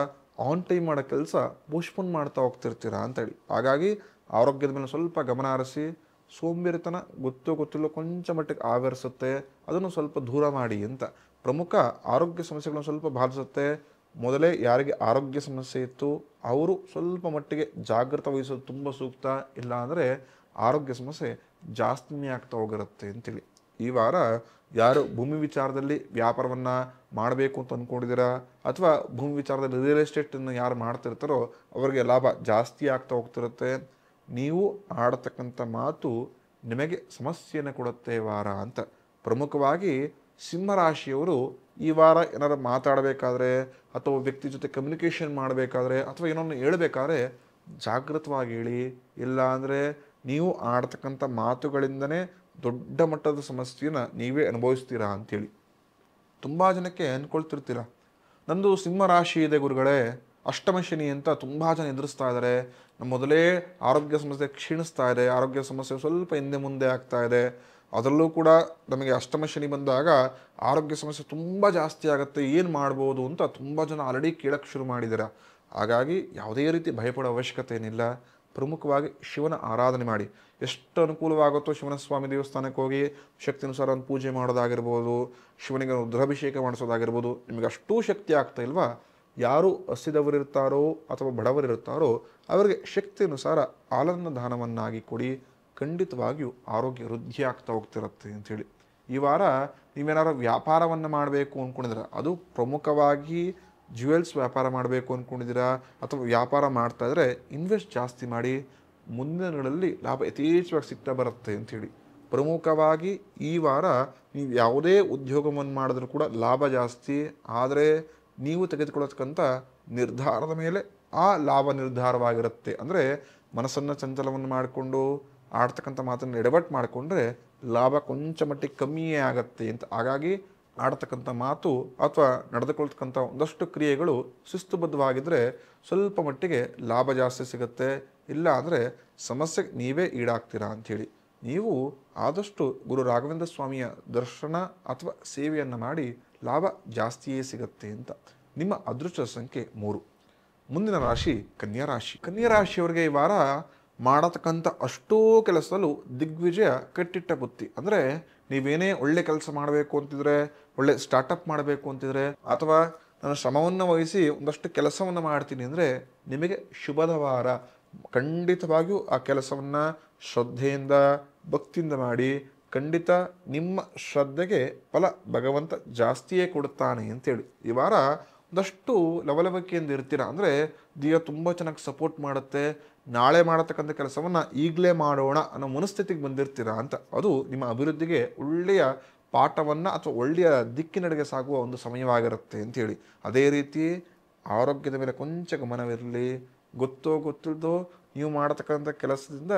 ಆನ್ ಟೈಮ್ ಮಾಡೋ ಕೆಲಸ ಪೋಸ್ಟ್ಪೋನ್ ಮಾಡ್ತಾ ಹೋಗ್ತಿರ್ತೀರ ಅಂತೇಳಿ. ಹಾಗಾಗಿ ಆರೋಗ್ಯದ ಮೇಲೆ ಸ್ವಲ್ಪ ಗಮನ ಹರಿಸಿ. ಸೋಂಬೇರಿತನ ಗೊತ್ತಿಲ್ಲೋ ಕೊಂಚ ಮಟ್ಟಿಗೆ ಆವರಿಸುತ್ತೆ, ಅದನ್ನು ಸ್ವಲ್ಪ ದೂರ ಮಾಡಿ ಅಂತ. ಪ್ರಮುಖ ಆರೋಗ್ಯ ಸಮಸ್ಯೆಗಳನ್ನು ಸ್ವಲ್ಪ ಬಾಧಿಸುತ್ತೆ. ಮೊದಲೇ ಯಾರಿಗೆ ಆರೋಗ್ಯ ಸಮಸ್ಯೆ ಇತ್ತು ಅವರು ಸ್ವಲ್ಪ ಮಟ್ಟಿಗೆ ಜಾಗೃತ ವಹಿಸೋದು ತುಂಬ ಸೂಕ್ತ. ಇಲ್ಲ ಅಂದರೆ ಆರೋಗ್ಯ ಸಮಸ್ಯೆ ಜಾಸ್ತಿನೇ ಆಗ್ತಾ ಹೋಗಿರುತ್ತೆ ಅಂತೇಳಿ. ಈ ವಾರ ಯಾರು ಭೂಮಿ ವಿಚಾರದಲ್ಲಿ ವ್ಯಾಪಾರವನ್ನು ಮಾಡಬೇಕು ಅಂತ ಅಂದ್ಕೊಂಡಿದ್ದೀರಾ ಅಥವಾ ಭೂಮಿ ವಿಚಾರದಲ್ಲಿ ರಿಯಲ್ ಎಸ್ಟೇಟನ್ನು ಯಾರು ಮಾಡ್ತಿರ್ತಾರೋ ಅವರಿಗೆ ಲಾಭ ಜಾಸ್ತಿ ಆಗ್ತಾ ಹೋಗ್ತಿರುತ್ತೆ. ನೀವು ಆಡತಕ್ಕಂಥ ಮಾತು ನಿಮಗೆ ಸಮಸ್ಯೆಯನ್ನು ಕೊಡುತ್ತೆ ವಾರ ಅಂತ. ಪ್ರಮುಖವಾಗಿ ಸಿಂಹರಾಶಿಯವರು ಈ ವಾರ ಏನಾರು ಮಾತಾಡಬೇಕಾದ್ರೆ ಅಥವಾ ವ್ಯಕ್ತಿ ಜೊತೆ ಕಮ್ಯುನಿಕೇಷನ್ ಮಾಡಬೇಕಾದ್ರೆ ಅಥವಾ ಏನೋ ಹೇಳಬೇಕಾದ್ರೆ ಜಾಗೃತವಾಗಿ ಹೇಳಿ. ಇಲ್ಲ ಅಂದರೆ ನೀವು ಆಡ್ತಕ್ಕಂಥ ಮಾತುಗಳಿಂದನೇ ದೊಡ್ಡ ಮಟ್ಟದ ಸಮಸ್ಯೆಯನ್ನು ನೀವೇ ಅನುಭವಿಸ್ತೀರಾ ಅಂಥೇಳಿ. ತುಂಬ ಜನಕ್ಕೆ ಅಂದ್ಕೊಳ್ತಿರ್ತೀರ, ನಂದು ಸಿಂಹ ರಾಶಿ ಇದೆ ಗುರುಗಳೇ, ಅಷ್ಟಮ ಶನಿ ಅಂತ ತುಂಬ ಜನ ಎದುರಿಸ್ತಾ ಇದ್ದಾರೆ, ನಮ್ಮ ಮೊದಲೇ ಆರೋಗ್ಯ ಸಮಸ್ಯೆ ಕ್ಷೀಣಿಸ್ತಾ ಇದೆ, ಆರೋಗ್ಯ ಸಮಸ್ಯೆ ಸ್ವಲ್ಪ ಹಿಂದೆ ಮುಂದೆ ಆಗ್ತಾ ಇದೆ, ಅದರಲ್ಲೂ ಕೂಡ ನಮಗೆ ಅಷ್ಟಮ ಶನಿ ಬಂದಾಗ ಆರೋಗ್ಯ ಸಮಸ್ಯೆ ತುಂಬ ಜಾಸ್ತಿ ಆಗುತ್ತೆ, ಏನು ಮಾಡ್ಬೋದು ಅಂತ ತುಂಬ ಜನ ಆಲ್ರೆಡಿ ಕೇಳಕ್ಕೆ ಶುರು ಮಾಡಿದ್ದೀರ. ಹಾಗಾಗಿ ಯಾವುದೇ ರೀತಿ ಭಯಪಡೋ ಅವಶ್ಯಕತೆ ಏನಿಲ್ಲ. ಪ್ರಮುಖವಾಗಿ ಶಿವನ ಆರಾಧನೆ ಮಾಡಿ. ಎಷ್ಟು ಅನುಕೂಲವಾಗುತ್ತೋ ಶಿವನ ಸ್ವಾಮಿ ದೇವಸ್ಥಾನಕ್ಕೆ ಹೋಗಿ ಶಕ್ತಿನುಸಾರ ಒಂದು ಪೂಜೆ ಮಾಡೋದಾಗಿರ್ಬೋದು, ಶಿವನಿಗೆ ರುದ್ರಾಭಿಷೇಕ ಮಾಡಿಸೋದಾಗಿರ್ಬೋದು. ನಿಮಗೆ ಅಷ್ಟೂ ಶಕ್ತಿ ಆಗ್ತಾ ಇಲ್ವಾ, ಯಾರು ಹಸಿದವರಿರ್ತಾರೋ ಅಥವಾ ಬಡವರಿರ್ತಾರೋ ಅವರಿಗೆ ಶಕ್ತಿ ಅನುಸಾರ ಹಾಲನ್ನು ದಾನವನ್ನಾಗಿ ಕೊಡಿ. ಖಂಡಿತವಾಗಿಯೂ ಆರೋಗ್ಯ ವೃದ್ಧಿ ಆಗ್ತಾ ಹೋಗ್ತಿರತ್ತೆ ಅಂಥೇಳಿ. ಈ ವಾರ ನೀವೇನಾದ್ರು ವ್ಯಾಪಾರವನ್ನು ಮಾಡಬೇಕು ಅಂದ್ಕೊಂಡಿದ್ದೀರ, ಅದು ಪ್ರಮುಖವಾಗಿ ಜ್ಯುವೆಲ್ಸ್ ವ್ಯಾಪಾರ ಮಾಡಬೇಕು ಅಂದ್ಕೊಂಡಿದ್ದೀರಾ ಅಥವಾ ವ್ಯಾಪಾರ ಮಾಡ್ತಾ ಇದ್ದರೆ ಇನ್ವೆಸ್ಟ್ ಜಾಸ್ತಿ ಮಾಡಿ, ಮುಂದಿನ ದಿನಗಳಲ್ಲಿ ಲಾಭ ಯಥೇಚ್ಛವಾಗಿ ಸಿಗ್ತಾ ಬರುತ್ತೆ ಅಂಥೇಳಿ. ಪ್ರಮುಖವಾಗಿ ಈ ವಾರ ನೀವು ಯಾವುದೇ ಉದ್ಯೋಗವನ್ನು ಮಾಡಿದ್ರೂ ಕೂಡ ಲಾಭ ಜಾಸ್ತಿ, ಆದರೆ ನೀವು ತೆಗೆದುಕೊಳ್ಳತಕ್ಕಂಥ ನಿರ್ಧಾರದ ಮೇಲೆ ಆ ಲಾಭ ನಿರ್ಧಾರವಾಗಿರುತ್ತೆ. ಅಂದರೆ ಮನಸ್ಸನ್ನು ಚಂಚಲವನ್ನು ಮಾಡಿಕೊಂಡು ಆಡ್ತಕ್ಕಂಥ ಮಾತನ್ನು ಎಡವಟ್ಟು ಮಾಡಿಕೊಂಡ್ರೆ ಲಾಭ ಕೊಂಚ ಮಟ್ಟಿಗೆ ಕಮ್ಮಿಯೇ ಆಗತ್ತೆ ಅಂತ. ಹಾಗಾಗಿ ಆಡ್ತಕ್ಕಂಥ ಮಾತು ಅಥವಾ ನಡೆದುಕೊಳ್ತಕ್ಕಂಥ ಒಂದಷ್ಟು ಕ್ರಿಯೆಗಳು ಶಿಸ್ತುಬದ್ಧವಾಗಿದ್ದರೆ ಸ್ವಲ್ಪ ಮಟ್ಟಿಗೆ ಲಾಭ ಜಾಸ್ತಿ ಸಿಗುತ್ತೆ, ಇಲ್ಲ ಅಂದರೆ ಸಮಸ್ಯೆಗೆ ನೀವೇ ಈಡಾಗ್ತೀರಾ ಅಂಥೇಳಿ. ನೀವು ಆದಷ್ಟು ಗುರು ರಾಘವೇಂದ್ರ ಸ್ವಾಮಿಯ ದರ್ಶನ ಅಥವಾ ಸೇವೆಯನ್ನು ಮಾಡಿ ಲಾಭ ಜಾಸ್ತಿಯೇ ಸಿಗುತ್ತೆ ಅಂತ. ನಿಮ್ಮ ಅದೃಷ್ಟ ಸಂಖ್ಯೆ 3. ಮುಂದಿನ ರಾಶಿ ಕನ್ಯಾ ರಾಶಿ. ಕನ್ಯಾ ರಾಶಿಯವರಿಗೆ ಈ ವಾರ ಮಾಡತಕ್ಕಂಥ ಅಷ್ಟೋ ಕೆಲಸದಲ್ಲೂ ದಿಗ್ವಿಜಯ ಕಟ್ಟಿಟ್ಟ ಬುತ್ತಿ. ಅಂದರೆ ನೀವೇನೇ ಒಳ್ಳೆ ಕೆಲಸ ಮಾಡಬೇಕು ಅಂತಿದ್ರೆ, ಒಳ್ಳೆ ಸ್ಟಾರ್ಟಪ್ ಮಾಡಬೇಕು ಅಂತಿದ್ರೆ, ಅಥವಾ ನಾನು ಶ್ರಮವನ್ನು ವಹಿಸಿ ಒಂದಷ್ಟು ಕೆಲಸವನ್ನು ಮಾಡ್ತೀನಿ ಅಂದರೆ ನಿಮಗೆ ಶುಭದ ವಾರ. ಖಂಡಿತವಾಗಿಯೂ ಆ ಕೆಲಸವನ್ನು ಶ್ರದ್ಧೆಯಿಂದ ಭಕ್ತಿಯಿಂದ ಮಾಡಿ, ಖಂಡಿತ ನಿಮ್ಮ ಶ್ರದ್ಧೆಗೆ ಫಲ ಭಗವಂತ ಜಾಸ್ತಿಯೇ ಕೊಡುತ್ತಾನೆ ಅಂತೇಳಿ. ಈ ವಾರ ಒಂದಷ್ಟು ಲವಲವಿಕೆಯಿಂದ ಇರ್ತೀರ, ಅಂದರೆ ದೇಹ ತುಂಬ ಚೆನ್ನಾಗಿ ಸಪೋರ್ಟ್ ಮಾಡುತ್ತೆ. ನಾಳೆ ಮಾಡತಕ್ಕಂಥ ಕೆಲಸವನ್ನು ಈಗಲೇ ಮಾಡೋಣ ಅನ್ನೋ ಮನಸ್ಥಿತಿಗೆ ಬಂದಿರ್ತೀರಾ ಅಂತ. ಅದು ನಿಮ್ಮ ಅಭಿವೃದ್ಧಿಗೆ ಒಳ್ಳೆಯ ಪಾಠವನ್ನು ಅಥವಾ ಒಳ್ಳೆಯ ದಿಕ್ಕಿನಡೆಗೆ ಸಾಗುವ ಒಂದು ಸಮಯವಾಗಿರುತ್ತೆ ಅಂಥೇಳಿ. ಅದೇ ರೀತಿ ಆರೋಗ್ಯದ ಮೇಲೆ ಕೊಂಚ ಗಮನವಿರಲಿ. ಗೊತ್ತೋ ಗೊತ್ತಿಲ್ಲದೋ ನೀವು ಮಾಡತಕ್ಕಂಥ ಕೆಲಸದಿಂದ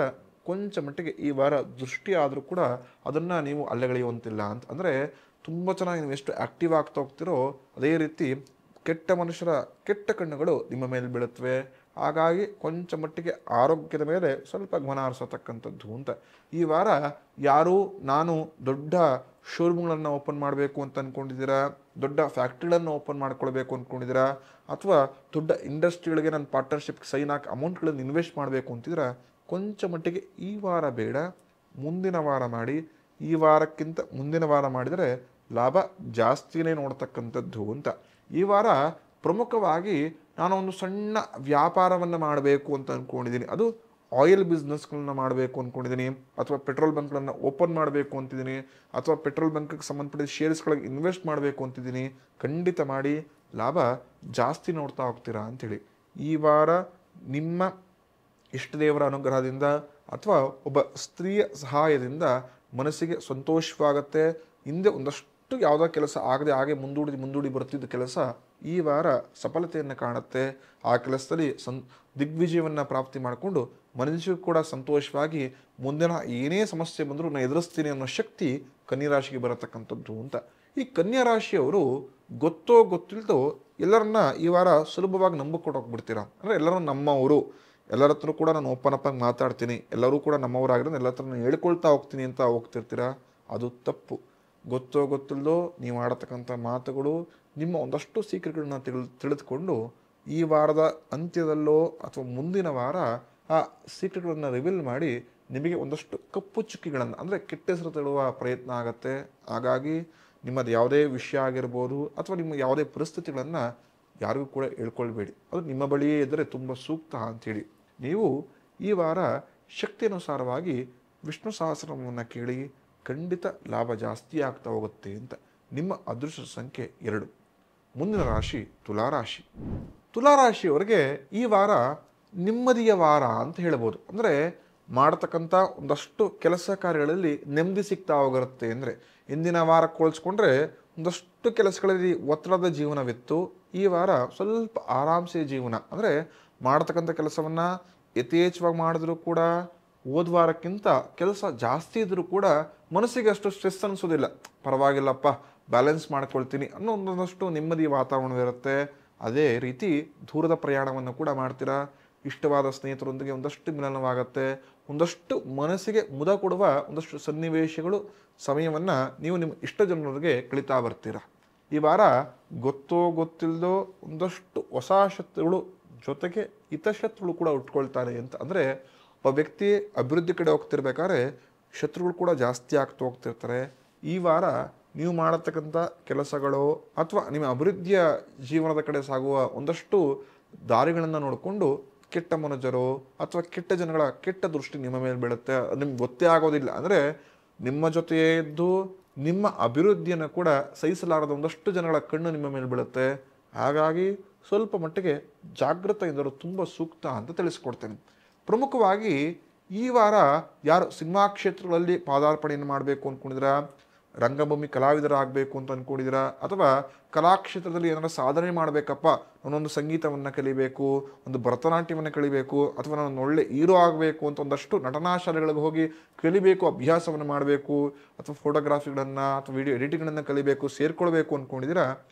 ಕೊಂಚ ಮಟ್ಟಿಗೆ ಈ ವಾರ ದೃಷ್ಟಿ ಆದರೂ ಕೂಡ ಅದನ್ನು ನೀವು ಅಲ್ಲೆಳೆಯುವಂತಿಲ್ಲ ಅಂತ. ಅಂದರೆ ತುಂಬ ಚೆನ್ನಾಗಿ ನೀವು ಎಷ್ಟು ಆ್ಯಕ್ಟಿವ್ ಆಗ್ತಾ ಹೋಗ್ತಿರೋ ಅದೇ ರೀತಿ ಕೆಟ್ಟ ಮನುಷ್ಯರ ಕೆಟ್ಟ ಕಣ್ಣುಗಳು ನಿಮ್ಮ ಮೇಲೆ ಬೀಳುತ್ತವೆ. ಹಾಗಾಗಿ ಕೊಂಚ ಮಟ್ಟಿಗೆ ಆರೋಗ್ಯದ ಮೇಲೆ ಸ್ವಲ್ಪ ಗಮನ ಹರಿಸತಕ್ಕಂಥದ್ದು ಅಂತ. ಈ ವಾರ ಯಾರು ನಾನು ದೊಡ್ಡ ಶೋರೂಮ್ಗಳನ್ನು ಓಪನ್ ಮಾಡಬೇಕು ಅಂತ ಅಂದ್ಕೊಂಡಿದ್ದೀರಾ, ದೊಡ್ಡ ಫ್ಯಾಕ್ಟ್ರಿಗಳನ್ನು ಓಪನ್ ಮಾಡ್ಕೊಳ್ಬೇಕು ಅಂದ್ಕೊಂಡಿದ್ದೀರಾ, ಅಥವಾ ದೊಡ್ಡ ಇಂಡಸ್ಟ್ರಿಗಳಿಗೆ ನಾನು ಪಾರ್ಟ್ನರ್ಶಿಪ್ ಸೈನ್ ಹಾಕಿ ಅಮೌಂಟ್ಗಳನ್ನು ಇನ್ವೆಸ್ಟ್ ಮಾಡಬೇಕು ಅಂತಿದ್ರೆ ಕೊಂಚ ಮಟ್ಟಿಗೆ ಈ ವಾರ ಬೇಡ, ಮುಂದಿನ ವಾರ ಮಾಡಿ. ಈ ವಾರಕ್ಕಿಂತ ಮುಂದಿನ ವಾರ ಮಾಡಿದರೆ ಲಾಭ ಜಾಸ್ತಿನೇ ನೋಡ್ತಕ್ಕಂಥದ್ದು ಅಂತ. ಈ ವಾರ ಪ್ರಮುಖವಾಗಿ ನಾನು ಒಂದು ಸಣ್ಣ ವ್ಯಾಪಾರವನ್ನು ಮಾಡಬೇಕು ಅಂತ ಅಂದ್ಕೊಂಡಿದ್ದೀನಿ. ಅದು ಆಯಿಲ್ ಬಿಸ್ನೆಸ್ಗಳನ್ನ ಮಾಡಬೇಕು ಅಂದ್ಕೊಂಡಿದ್ದೀನಿ, ಅಥವಾ ಪೆಟ್ರೋಲ್ ಬಂಕ್ಗಳನ್ನು ಓಪನ್ ಮಾಡಬೇಕು ಅಂತಿದ್ದೀನಿ, ಅಥವಾ ಪೆಟ್ರೋಲ್ ಬಂಕ್ಗೆ ಸಂಬಂಧಪಟ್ಟಿದ ಶೇರ್ಸ್ಗಳಿಗೆ ಇನ್ವೆಸ್ಟ್ ಮಾಡಬೇಕು ಅಂತಿದ್ದೀನಿ. ಖಂಡಿತ ಮಾಡಿ, ಲಾಭ ಜಾಸ್ತಿ ನೋಡ್ತಾ ಹೋಗ್ತೀರಾ ಅಂಥೇಳಿ. ಈ ವಾರ ನಿಮ್ಮ ಇಷ್ಟದೇವರ ಅನುಗ್ರಹದಿಂದ ಅಥವಾ ಒಬ್ಬ ಸ್ತ್ರೀಯ ಸಹಾಯದಿಂದ ಮನಸ್ಸಿಗೆ ಸಂತೋಷವಾಗುತ್ತೆ. ಹಿಂದೆ ಒಂದಷ್ಟು ಯಾವುದೋ ಕೆಲಸ ಆಗದೆ ಹಾಗೆ ಮುಂದೂಡಿ ಬರ್ತಿದ್ದ ಕೆಲಸ ಈ ವಾರ ಸಫಲತೆಯನ್ನು ಕಾಣುತ್ತೆ. ಆ ಕೆಲಸದಲ್ಲಿ ದಿಗ್ವಿಜಯವನ್ನು ಪ್ರಾಪ್ತಿ ಮಾಡಿಕೊಂಡು ಮನಸ್ಸಿಗೂ ಕೂಡ ಸಂತೋಷವಾಗಿ ಮುಂದಿನ ಏನೇ ಸಮಸ್ಯೆ ಬಂದರೂ ನಾನು ಎದುರಿಸ್ತೀನಿ ಅನ್ನೋ ಶಕ್ತಿ ಕನ್ಯಾ ರಾಶಿಗೆ ಬರತಕ್ಕಂಥದ್ದು ಅಂತ. ಈ ಕನ್ಯಾ ರಾಶಿಯವರು ಗೊತ್ತೋ ಗೊತ್ತಿಲ್ಲದೋ ಎಲ್ಲರನ್ನ ಈ ವಾರ ಸುಲಭವಾಗಿ ನಂಬಿಕೊಟ್ಟೋಗ್ಬಿಡ್ತೀರಾ. ಅಂದರೆ ಎಲ್ಲರೂ ನಮ್ಮವರು, ಎಲ್ಲರ ಹತ್ರ ಕೂಡ ನಾನು ಓಪನ್ ಅಪ್ ಆಗಿ ಮಾತಾಡ್ತೀನಿ, ಎಲ್ಲರೂ ಕೂಡ ನಮ್ಮವರಾಗಿರೋದು ಎಲ್ಲ ಹತ್ರ ನಾನು ಹೇಳ್ಕೊಳ್ತಾ ಹೋಗ್ತೀನಿ ಅಂತ ಹೋಗ್ತಿರ್ತೀರಾ. ಅದು ತಪ್ಪು. ಗೊತ್ತೋ ಗೊತ್ತಿಲ್ಲದೋ ನೀವು ಆಡತಕ್ಕಂಥ ಮಾತುಗಳು ನಿಮ್ಮ ಒಂದಷ್ಟು ಸೀಕ್ರೆಟ್ಗಳನ್ನ ತಿಳಿದುಕೊಂಡು ಈ ವಾರದ ಅಂತ್ಯದಲ್ಲೋ ಅಥವಾ ಮುಂದಿನ ವಾರ ಆ ಸೀಕ್ರೆಟ್ಗಳನ್ನು ರಿವೀಲ್ ಮಾಡಿ ನಿಮಗೆ ಒಂದಷ್ಟು ಕಪ್ಪು ಚುಕ್ಕಿಗಳನ್ನು, ಅಂದರೆ ಕೆಟ್ಟ ಹೆಸರು ತಳುವ ಪ್ರಯತ್ನ ಆಗುತ್ತೆ. ಹಾಗಾಗಿ ನಿಮ್ಮದು ಯಾವುದೇ ವಿಷಯ ಆಗಿರ್ಬೋದು ಅಥವಾ ನಿಮ್ಮ ಯಾವುದೇ ಪರಿಸ್ಥಿತಿಗಳನ್ನು ಯಾರಿಗೂ ಕೂಡ ಹೇಳ್ಕೊಳ್ಬೇಡಿ. ಅದು ನಿಮ್ಮ ಬಳಿಯೇ ಇದ್ದರೆ ತುಂಬ ಸೂಕ್ತ ಅಂಥೇಳಿ. ನೀವು ಈ ವಾರ ಶಕ್ತಿ ಅನುಸಾರವಾಗಿ ವಿಷ್ಣು ಸಹಸ್ರನಾಮವನ್ನು ಕೇಳಿ, ಖಂಡಿತ ಲಾಭ ಜಾಸ್ತಿ ಆಗ್ತಾ ಹೋಗುತ್ತೆ ಅಂತ. ನಿಮ್ಮ ಅದೃಷ್ಟ ಸಂಖ್ಯೆ 2. ಮುಂದಿನ ರಾಶಿ ತುಲಾರಾಶಿ. ತುಲಾರಾಶಿಯವರಿಗೆ ಈ ವಾರ ನೆಮ್ಮದಿಯ ವಾರ ಅಂತ ಹೇಳ್ಬೋದು. ಅಂದರೆ ಮಾಡತಕ್ಕಂಥ ಒಂದಷ್ಟು ಕೆಲಸ ಕಾರ್ಯಗಳಲ್ಲಿ ನೆಮ್ಮದಿ ಸಿಗ್ತಾ ಹೋಗಿರುತ್ತೆ. ಅಂದರೆ ಇಂದಿನ ವಾರಕ್ಕೆ ಹೋಲಿಸ್ಕೊಂಡ್ರೆ ಒಂದಷ್ಟು ಕೆಲಸಗಳಲ್ಲಿ ಒತ್ತಡದ ಜೀವನವಿತ್ತು. ಈ ವಾರ ಸ್ವಲ್ಪ ಆರಾಮ್ಸೆ ಜೀವನ. ಅಂದರೆ ಮಾಡತಕ್ಕಂಥ ಕೆಲಸವನ್ನು ಯಥೇಚ್ಛವಾಗಿ ಮಾಡಿದ್ರೂ ಕೂಡ ಹೋದ ವಾರಕ್ಕಿಂತ ಕೆಲಸ ಜಾಸ್ತಿ ಇದ್ರೂ ಕೂಡ ಮನಸ್ಸಿಗೆ ಅಷ್ಟು ಸ್ಟ್ರೆಸ್ ಅನಿಸೋದಿಲ್ಲ. ಪರವಾಗಿಲ್ಲಪ್ಪ, ಬ್ಯಾಲೆನ್ಸ್ ಮಾಡ್ಕೊಳ್ತೀನಿ ಅನ್ನೋ ಒಂದಷ್ಟು ನೆಮ್ಮದಿ ವಾತಾವರಣವಿರುತ್ತೆ. ಅದೇ ರೀತಿ ದೂರದ ಪ್ರಯಾಣವನ್ನು ಕೂಡ ಮಾಡ್ತೀರಾ. ಇಷ್ಟವಾದ ಸ್ನೇಹಿತರೊಂದಿಗೆ ಒಂದಷ್ಟು ಮಿಲನವಾಗುತ್ತೆ. ಒಂದಷ್ಟು ಮನಸ್ಸಿಗೆ ಮುದ ಕೊಡುವ ಒಂದಷ್ಟು ಸನ್ನಿವೇಶಗಳು, ಸಮಯವನ್ನು ನೀವು ನಿಮ್ಮ ಇಷ್ಟ ಜನರೊಂದಿಗೆ ಕಳೀತಾ ಬರ್ತೀರಾ. ಈ ವಾರ ಗೊತ್ತೋ ಗೊತ್ತಿಲ್ಲದೋ ಒಂದಷ್ಟು ಹೊಸ ಶತ್ರುಗಳು ಜೊತೆಗೆ ಹಿತಶತ್ರುಗಳು ಕೂಡ ಉಟ್ಕೊಳ್ತಾರೆ ಅಂತ. ಅಂದರೆ ಒಬ್ಬ ವ್ಯಕ್ತಿ ಅಭಿವೃದ್ಧಿ ಕಡೆ ಹೋಗ್ತಿರ್ಬೇಕಾದ್ರೆ ಶತ್ರುಗಳು ಕೂಡ ಜಾಸ್ತಿ ಆಗ್ತಾ ಹೋಗ್ತಿರ್ತಾರೆ. ಈ ವಾರ ನೀವು ಮಾಡತಕ್ಕಂಥ ಕೆಲಸಗಳು ಅಥವಾ ನಿಮ್ಮ ಅಭಿವೃದ್ಧಿಯ ಜೀವನದ ಕಡೆ ಸಾಗುವ ಒಂದಷ್ಟು ದಾರಿಗಳನ್ನು ನೋಡಿಕೊಂಡು ಕೆಟ್ಟ ಮನುಜರು ಅಥವಾ ಕೆಟ್ಟ ಜನಗಳ ಕೆಟ್ಟ ದೃಷ್ಟಿ ನಿಮ್ಮ ಮೇಲೆ ಬೀಳುತ್ತೆ. ನಿಮ್ಗೆ ಗೊತ್ತೇ ಆಗೋದಿಲ್ಲ. ಅಂದರೆ ನಿಮ್ಮ ಜೊತೆಯೇ ಇದ್ದು ನಿಮ್ಮ ಅಭಿವೃದ್ಧಿಯನ್ನು ಕೂಡ ಸಹಿಸಲಾರದ ಒಂದಷ್ಟು ಜನಗಳ ಕಣ್ಣು ನಿಮ್ಮ ಮೇಲೆ ಬೀಳುತ್ತೆ. ಹಾಗಾಗಿ ಸ್ವಲ್ಪ ಮಟ್ಟಿಗೆ ಜಾಗೃತೆಯಿಂದರು ತುಂಬ ಸೂಕ್ತ ಅಂತ ತಿಳಿಸ್ಕೊಡ್ತೇನೆ. ಪ್ರಮುಖವಾಗಿ ಈ ವಾರ ಯಾರು ಸಿನಿಮಾ ಕ್ಷೇತ್ರಗಳಲ್ಲಿ ಪಾದಾರ್ಪಣೆಯನ್ನು ಮಾಡಬೇಕು ಅಂದ್ಕೊಂಡಿದ್ದೀರಾ, ರಂಗಭೂಮಿ ಕಲಾವಿದರಾಗಬೇಕು ಅಂತ ಅಂದ್ಕೊಂಡಿದ್ದೀರಾ, ಅಥವಾ ಕಲಾಕ್ಷೇತ್ರದಲ್ಲಿ ಏನಾದ್ರು ಸಾಧನೆ ಮಾಡಬೇಕಪ್ಪ, ನಾನೊಂದು ಸಂಗೀತವನ್ನು ಕಲಿಬೇಕು, ಒಂದು ಭರತನಾಟ್ಯವನ್ನು ಕಲಿಬೇಕು, ಅಥವಾ ನಾನು ಒಳ್ಳೆ ಹೀರೋ ಆಗಬೇಕು ಅಂತ ಒಂದಷ್ಟು ನಟನಾ ಶಾಲೆಗಳಿಗೆ ಹೋಗಿ ಕಲಿಬೇಕು, ಅಭ್ಯಾಸವನ್ನು ಮಾಡಬೇಕು, ಅಥವಾ ಫೋಟೋಗ್ರಾಫಿಗಳನ್ನು ಅಥವಾ ವಿಡಿಯೋ ಎಡಿಟಿಂಗ್ಗಳನ್ನು ಕಲಿಬೇಕು, ಸೇರ್ಕೊಳ್ಬೇಕು ಅಂದ್ಕೊಂಡಿದ್ದೀರಾ,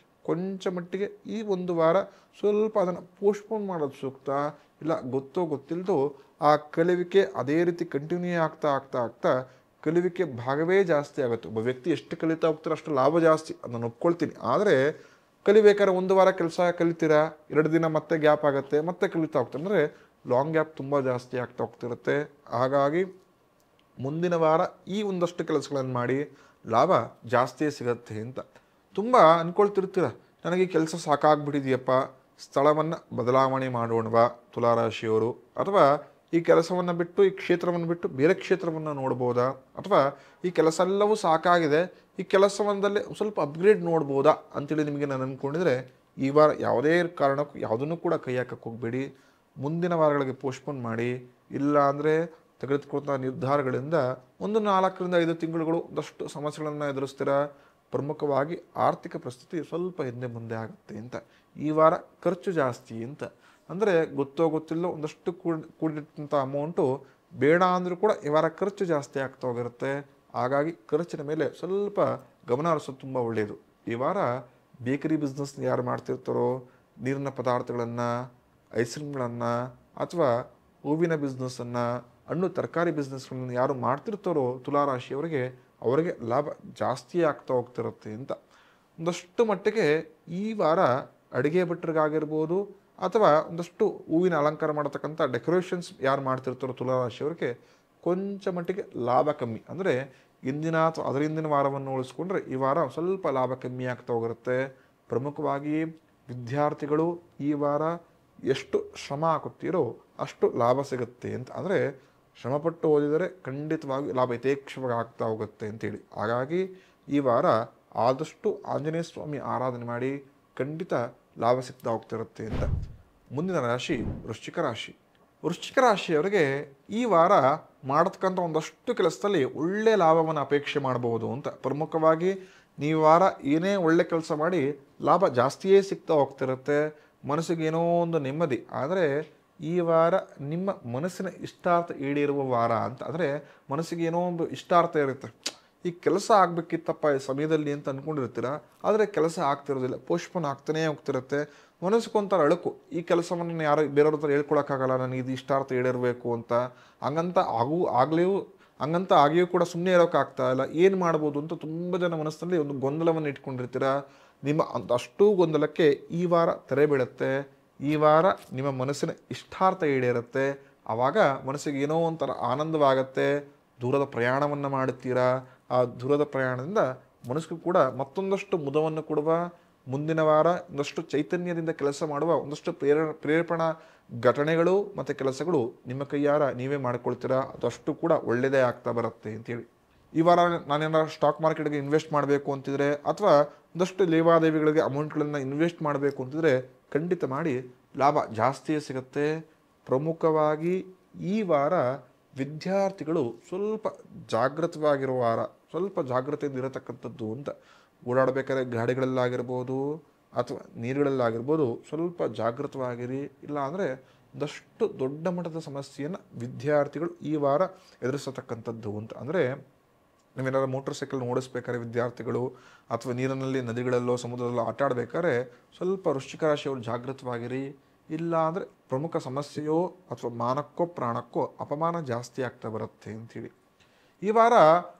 ಕೊಂಚ ಮಟ್ಟಿಗೆ ಈ ಒಂದು ವಾರ ಸ್ವಲ್ಪ ಅದನ್ನು ಪೋಸ್ಟ್ಪೋನ್ ಮಾಡೋದು ಸೂಕ್ತ. ಇಲ್ಲ ಗೊತ್ತೋ ಗೊತ್ತಿಲ್ಲದೋ ಆ ಕಲಿವಿಕೆ ಅದೇ ರೀತಿ ಕಂಟಿನ್ಯೂ ಆಗ್ತಾ ಕಲಿವಿಕೆ ಭಾಗವೇ ಜಾಸ್ತಿ ಆಗುತ್ತೆ. ಒಬ್ಬ ವ್ಯಕ್ತಿ ಎಷ್ಟು ಕಲಿತಾ ಹೋಗ್ತಾರೋ ಅಷ್ಟು ಲಾಭ ಜಾಸ್ತಿ, ಅದನ್ನು ಒಪ್ಕೊಳ್ತೀನಿ. ಆದರೆ ಕಲಿಬೇಕಾದ್ರೆ ಒಂದು ವಾರ ಕೆಲಸ ಕಲಿತೀರಾ, 2 ದಿನ ಮತ್ತೆ ಗ್ಯಾಪ್ ಆಗುತ್ತೆ, ಮತ್ತೆ ಕಲಿತಾ ಹೋಗ್ತಾರೆ. ಅಂದರೆ ಲಾಂಗ್ ಗ್ಯಾಪ್ ತುಂಬ ಜಾಸ್ತಿ ಆಗ್ತಾ ಹೋಗ್ತಿರುತ್ತೆ. ಹಾಗಾಗಿ ಮುಂದಿನ ವಾರ ಈ ಒಂದಷ್ಟು ಕೆಲಸಗಳನ್ನು ಮಾಡಿ ಲಾಭ ಜಾಸ್ತಿಯೇ ಸಿಗತ್ತೆ ಅಂತ. ತುಂಬ ಅಂದ್ಕೊಳ್ತಿರ್ತೀರ, ನನಗೆ ಈ ಕೆಲಸ ಸಾಕಾಗ್ಬಿಟ್ಟಿದೆಯಪ್ಪ, ಸ್ಥಳವನ್ನು ಬದಲಾವಣೆ ಮಾಡೋಣವಾ ತುಲಾರಾಶಿಯವರು, ಅಥವಾ ಈ ಕೆಲಸವನ್ನು ಬಿಟ್ಟು ಈ ಕ್ಷೇತ್ರವನ್ನು ಬಿಟ್ಟು ಬೇರೆ ಕ್ಷೇತ್ರವನ್ನು ನೋಡ್ಬೋದಾ, ಅಥವಾ ಈ ಕೆಲಸ ಎಲ್ಲವೂ ಸಾಕಾಗಿದೆ, ಈ ಕೆಲಸವೊಂದಲ್ಲೇ ಸ್ವಲ್ಪ ಅಪ್ಗ್ರೇಡ್ ನೋಡ್ಬೋದಾ ಅಂತೇಳಿ ನಿಮಗೆ ನಾನು ಅಂದ್ಕೊಂಡಿದ್ರೆ ಈ ವಾರ ಯಾವುದೇ ಕಾರಣಕ್ಕೂ ಯಾವುದನ್ನು ಕೂಡ ಕೈ ಹಾಕಕ್ಕೆ ಹೋಗಬೇಡಿ. ಮುಂದಿನ ವಾರಗಳಿಗೆ ಪೋಸ್ಟ್ಪೋನ್ ಮಾಡಿ. ಇಲ್ಲ ಅಂದರೆ ತೆಗೆದುಕೊಂಡ ನಿರ್ಧಾರಗಳಿಂದ 4 ರಿಂದ 5 ತಿಂಗಳುಗಳು ಒಂದಷ್ಟು ಸಮಸ್ಯೆಗಳನ್ನು ಎದುರಿಸ್ತೀರಾ. ಪ್ರಮುಖವಾಗಿ ಆರ್ಥಿಕ ಪರಿಸ್ಥಿತಿ ಸ್ವಲ್ಪ ಹಿಂದೆ ಮುಂದೆ ಆಗುತ್ತೆ ಅಂತ. ಈ ವಾರ ಖರ್ಚು ಜಾಸ್ತಿ ಅಂತ. ಅಂದರೆ ಗೊತ್ತೋ ಗೊತ್ತಿಲ್ಲೋ ಒಂದಷ್ಟು ಕೂಡಿಟ್ಟಂಥ ಅಮೌಂಟು ಬೇಡ ಅಂದರೂ ಕೂಡ ಈ ವಾರ ಖರ್ಚು ಜಾಸ್ತಿ ಆಗ್ತಾ ಹೋಗಿರುತ್ತೆ. ಹಾಗಾಗಿ ಖರ್ಚಿನ ಮೇಲೆ ಸ್ವಲ್ಪ ಗಮನ ಹರಿಸೋದು ತುಂಬ ಒಳ್ಳೆಯದು. ಈ ವಾರ ಬೇಕರಿ ಬಿಸ್ನೆಸ್ ಯಾರು ಮಾಡ್ತಿರ್ತಾರೋ, ನೀರಿನ ಪದಾರ್ಥಗಳನ್ನು, ಐಸ್ ಕ್ರೀಮ್ಗಳನ್ನು, ಅಥವಾ ಹೂವಿನ ಬಿಸ್ನೆಸ್ಸನ್ನು, ಹಣ್ಣು ತರಕಾರಿ ಬಿಸ್ನೆಸ್ಗಳನ್ನು ಯಾರು ಮಾಡ್ತಿರ್ತಾರೋ ತುಲಾರಾಶಿಯವರಿಗೆ, ಅವರಿಗೆ ಲಾಭ ಜಾಸ್ತಿ ಆಗ್ತಾ ಹೋಗ್ತಿರುತ್ತೆ ಅಂತ. ಒಂದಷ್ಟು ಮಟ್ಟಿಗೆ ಈ ವಾರ ಅಡುಗೆ ಭಟ್ರಿಗಾಗಿರ್ಬೋದು ಅಥವಾ ಒಂದಷ್ಟು ಹೂವಿನ ಅಲಂಕಾರ ಮಾಡತಕ್ಕಂಥ ಡೆಕೋರೇಷನ್ಸ್ ಯಾರು ಮಾಡ್ತಿರ್ತಾರೋ ತುಲಾರಾಶಿಯವರಿಗೆ ಕೊಂಚ ಮಟ್ಟಿಗೆ ಲಾಭ ಕಮ್ಮಿ. ಅಂದರೆ ಇಂದಿನ ಅಥವಾ ಅದರ ಹಿಂದಿನ ವಾರವನ್ನು ಹೋಲಿಸ್ಕೊಂಡ್ರೆ ಈ ವಾರ ಸ್ವಲ್ಪ ಲಾಭ ಕಮ್ಮಿ ಆಗ್ತಾ ಹೋಗಿರುತ್ತೆ. ಪ್ರಮುಖವಾಗಿ ವಿದ್ಯಾರ್ಥಿಗಳು ಈ ವಾರ ಎಷ್ಟು ಶ್ರಮ ಹಾಕುತ್ತೀರೋ ಅಷ್ಟು ಲಾಭ ಸಿಗುತ್ತೆ ಅಂತ. ಅಂದರೆ ಶ್ರಮಪಟ್ಟು ಓದಿದರೆ ಖಂಡಿತವಾಗಿ ಲಾಭ ಯಥೇಚ್ಛವಾಗಿ ಆಗ್ತಾ ಹೋಗುತ್ತೆ ಅಂತೇಳಿ. ಹಾಗಾಗಿ ಈ ವಾರ ಆದಷ್ಟು ಆಂಜನೇಯ ಸ್ವಾಮಿ ಆರಾಧನೆ ಮಾಡಿ, ಖಂಡಿತ ಲಾಭ ಸಿಗ್ತಾ ಹೋಗ್ತಿರುತ್ತೆ ಅಂತ. ಮುಂದಿನ ರಾಶಿ ವೃಶ್ಚಿಕ ರಾಶಿ. ವೃಶ್ಚಿಕ ರಾಶಿಯವರಿಗೆ ಈ ವಾರ ಮಾಡತಕ್ಕಂಥ ಒಂದಷ್ಟು ಕೆಲಸದಲ್ಲಿ ಒಳ್ಳೆಯ ಲಾಭವನ್ನು ಅಪೇಕ್ಷೆ ಮಾಡಬಹುದು ಅಂತ. ಪ್ರಮುಖವಾಗಿ ನೀವು ವಾರ ಏನೇ ಒಳ್ಳೆ ಕೆಲಸ ಮಾಡಿ ಲಾಭ ಜಾಸ್ತಿಯೇ ಸಿಗ್ತಾ ಹೋಗ್ತಿರುತ್ತೆ. ಮನಸ್ಸಿಗೆ ಏನೋ ಒಂದು ನೆಮ್ಮದಿ. ಆದರೆ ಈ ವಾರ ನಿಮ್ಮ ಮನಸ್ಸಿನ ಇಷ್ಟಾರ್ಥ ಈಡೇರುವ ವಾರ ಅಂತ. ಅಂದರೆ ಮನಸ್ಸಿಗೆ ಏನೋ ಒಂದು ಇಷ್ಟಾರ್ಥ ಇರುತ್ತೆ, ಈ ಕೆಲಸ ಆಗಬೇಕಿತ್ತಪ್ಪ ಈ ಸಮಯದಲ್ಲಿ ಅಂತ ಅಂದ್ಕೊಂಡಿರ್ತೀರ, ಆದರೆ ಕೆಲಸ ಆಗ್ತಿರೋದಿಲ್ಲ, ಪೋಸ್ಟ್ಪೋನ್ ಆಗ್ತಾನೇ ಹೋಗ್ತಿರುತ್ತೆ. ಮನಸ್ಸಿಗೊಂಥರ ಅಳುಕು, ಈ ಕೆಲಸವನ್ನು ಯಾರು ಬೇರೆಯವ್ರ ಹತ್ರ ಹೇಳ್ಕೊಳಕ್ಕಾಗಲ್ಲ, ನನಗೆ ಇದು ಇಷ್ಟಾರ್ಥ ಈಡೇರಬೇಕು ಅಂತ. ಹಂಗಂತ ಆಗಿಯೂ ಕೂಡ ಸುಮ್ಮನೆ ಇರೋಕ್ಕಾಗ್ತಾ ಇಲ್ಲ, ಏನು ಮಾಡ್ಬೋದು ಅಂತ ತುಂಬ ಜನ ಮನಸ್ಸಿನಲ್ಲಿ ಒಂದು ಗೊಂದಲವನ್ನು ಇಟ್ಕೊಂಡಿರ್ತೀರ. ನಿಮ್ಮ ಅಷ್ಟೂ ಗೊಂದಲಕ್ಕೆ ಈ ವಾರ ತೆರೆ ಬೀಳುತ್ತೆ. ಈ ವಾರ ನಿಮ್ಮ ಮನಸ್ಸಿನ ಇಷ್ಟಾರ್ಥ ಈಡೇರುತ್ತೆ. ಆವಾಗ ಮನಸ್ಸಿಗೆ ಏನೋ ಒಂಥರ ಆನಂದವಾಗತ್ತೆ. ದೂರದ ಪ್ರಯಾಣವನ್ನು ಮಾಡುತ್ತೀರಾ. ಆ ದೂರದ ಪ್ರಯಾಣದಿಂದ ಮನಸ್ಸಿಗೂ ಕೂಡ ಮತ್ತೊಂದಷ್ಟು ಮುದವನ್ನು ಕೊಡುವ, ಮುಂದಿನ ವಾರ ಒಂದಷ್ಟು ಚೈತನ್ಯದಿಂದ ಕೆಲಸ ಮಾಡುವ ಒಂದಷ್ಟು ಪ್ರೇರೇಪಣಾ ಘಟನೆಗಳು ಮತ್ತು ಕೆಲಸಗಳು ನಿಮ್ಮ ಕೈಯಾರ ನೀವೇ ಮಾಡಿಕೊಳ್ತೀರಾ. ಅದಷ್ಟು ಕೂಡ ಒಳ್ಳೆಯದೇ ಆಗ್ತಾ ಬರುತ್ತೆ ಅಂತೇಳಿ. ಈ ವಾರ ನಾನೇನಾದ್ರು ಸ್ಟಾಕ್ ಮಾರ್ಕೆಟ್ಗೆ ಇನ್ವೆಸ್ಟ್ ಮಾಡಬೇಕು ಅಂತಿದ್ರೆ, ಅಥವಾ ಒಂದಷ್ಟು ಲೇವಾದೇವಿಗಳಿಗೆ ಅಮೌಂಟ್ಗಳನ್ನು ಇನ್ವೆಸ್ಟ್ ಮಾಡಬೇಕು ಅಂತಿದ್ರೆ ಖಂಡಿತ ಮಾಡಿ, ಲಾಭ ಜಾಸ್ತಿಯೇ ಸಿಗುತ್ತೆ. ಪ್ರಮುಖವಾಗಿ ಈ ವಾರ ವಿದ್ಯಾರ್ಥಿಗಳು ಸ್ವಲ್ಪ ಜಾಗೃತವಾಗಿರೋ ವಾರ, ಸ್ವಲ್ಪ ಜಾಗೃತೆಯಿಂದ ಇರತಕ್ಕಂಥದ್ದು ಅಂತ. ಓಡಾಡಬೇಕಾದ್ರೆ ಗಾಡಿಗಳಲ್ಲಾಗಿರ್ಬೋದು ಅಥವಾ ನೀರುಗಳಲ್ಲಾಗಿರ್ಬೋದು ಸ್ವಲ್ಪ ಜಾಗೃತವಾಗಿರಿ. ಇಲ್ಲ ಅಂದರೆ ಒಂದಷ್ಟು ದೊಡ್ಡ ಮಟ್ಟದ ಸಮಸ್ಯೆಯನ್ನು ವಿದ್ಯಾರ್ಥಿಗಳು ಈ ವಾರ ಎದುರಿಸತಕ್ಕಂಥದ್ದು ಅಂತ. ಅಂದರೆ ನೀವೇನಾದ್ರು ಮೋಟರ್ ಸೈಕಲ್ ಓಡಿಸ್ಬೇಕಾದ್ರೆ ವಿದ್ಯಾರ್ಥಿಗಳು ಅಥವಾ ನೀರಿನಲ್ಲಿ ನದಿಗಳಲ್ಲೋ ಸಮುದ್ರದಲ್ಲೋ ಆಟ ಆಡಬೇಕಾದ್ರೆ ಸ್ವಲ್ಪ ವೃಶ್ಚಿಕ ರಾಶಿಯವರು ಜಾಗೃತವಾಗಿರಿ. ಇಲ್ಲ ಅಂದರೆ ಪ್ರಮುಖ ಸಮಸ್ಯೆಯೋ ಅಥವಾ ಮಾನಕ್ಕೋ ಪ್ರಾಣಕ್ಕೋ ಅಪಮಾನ ಜಾಸ್ತಿ ಆಗ್ತಾ ಬರುತ್ತೆ ಅಂತೇಳಿ. ಈ ವಾರ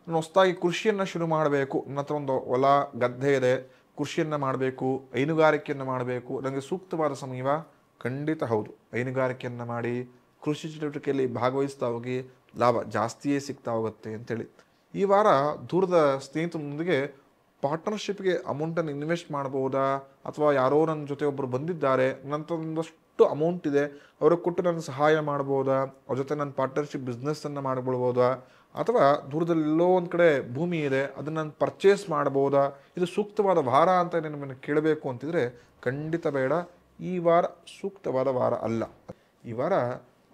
ನಾನು ಹೊಸದಾಗಿ ಕೃಷಿಯನ್ನು ಶುರು ಮಾಡಬೇಕು, ನನ್ನ ಹತ್ರ ಒಂದು ಹೊಲ ಗದ್ದೆ ಇದೆ, ಕೃಷಿಯನ್ನು ಮಾಡಬೇಕು, ಹೈನುಗಾರಿಕೆಯನ್ನು ಮಾಡಬೇಕು, ನನಗೆ ಸೂಕ್ತವಾದ ಸಮಯವ? ಖಂಡಿತ ಹೌದು. ಹೈನುಗಾರಿಕೆಯನ್ನು ಮಾಡಿ ಕೃಷಿ ಚಟುವಟಿಕೆಯಲ್ಲಿ ಭಾಗವಹಿಸ್ತಾ ಹೋಗಿ ಲಾಭ ಜಾಸ್ತಿಯೇ ಸಿಗ್ತಾ ಹೋಗುತ್ತೆ ಅಂತೇಳಿ. ಈ ವಾರ ದೂರದ ಸ್ನೇಹಿತರೊಂದಿಗೆ ಪಾರ್ಟ್ನರ್ಶಿಪ್ಗೆ ಅಮೌಂಟನ್ನು ಇನ್ವೆಸ್ಟ್ ಮಾಡ್ಬೋದಾ, ಅಥವಾ ಯಾರೋ ನನ್ನ ಜೊತೆ ಒಬ್ಬರು ಬಂದಿದ್ದಾರೆ, ನನ್ನ ಒಂದಷ್ಟು ಅಮೌಂಟ್ ಇದೆ, ಅವ್ರಿಗೆ ಕೊಟ್ಟು ನಾನು ಸಹಾಯ ಮಾಡ್ಬೋದಾ, ಅವ್ರ ಜೊತೆ ನಾನು ಪಾರ್ಟ್ನರ್ಶಿಪ್ ಬಿಸ್ನೆಸ್ಸನ್ನು ಮಾಡ್ಕೊಳ್ಬೋದಾ, ಅಥವಾ ದೂರದಲ್ಲಿ ಎಲ್ಲೋ ಒಂದು ಕಡೆ ಭೂಮಿ ಇದೆ ಅದನ್ನು ನಾನು ಪರ್ಚೇಸ್ ಮಾಡ್ಬೋದಾ, ಇದು ಸೂಕ್ತವಾದ ವಾರ ಅಂತ ನಿಮ್ಮನ್ನು ಕೇಳಬೇಕು ಅಂತಿದ್ರೆ ಖಂಡಿತ ಬೇಡ. ಈ ವಾರ ಸೂಕ್ತವಾದ ವಾರ ಅಲ್ಲ. ಈ ವಾರ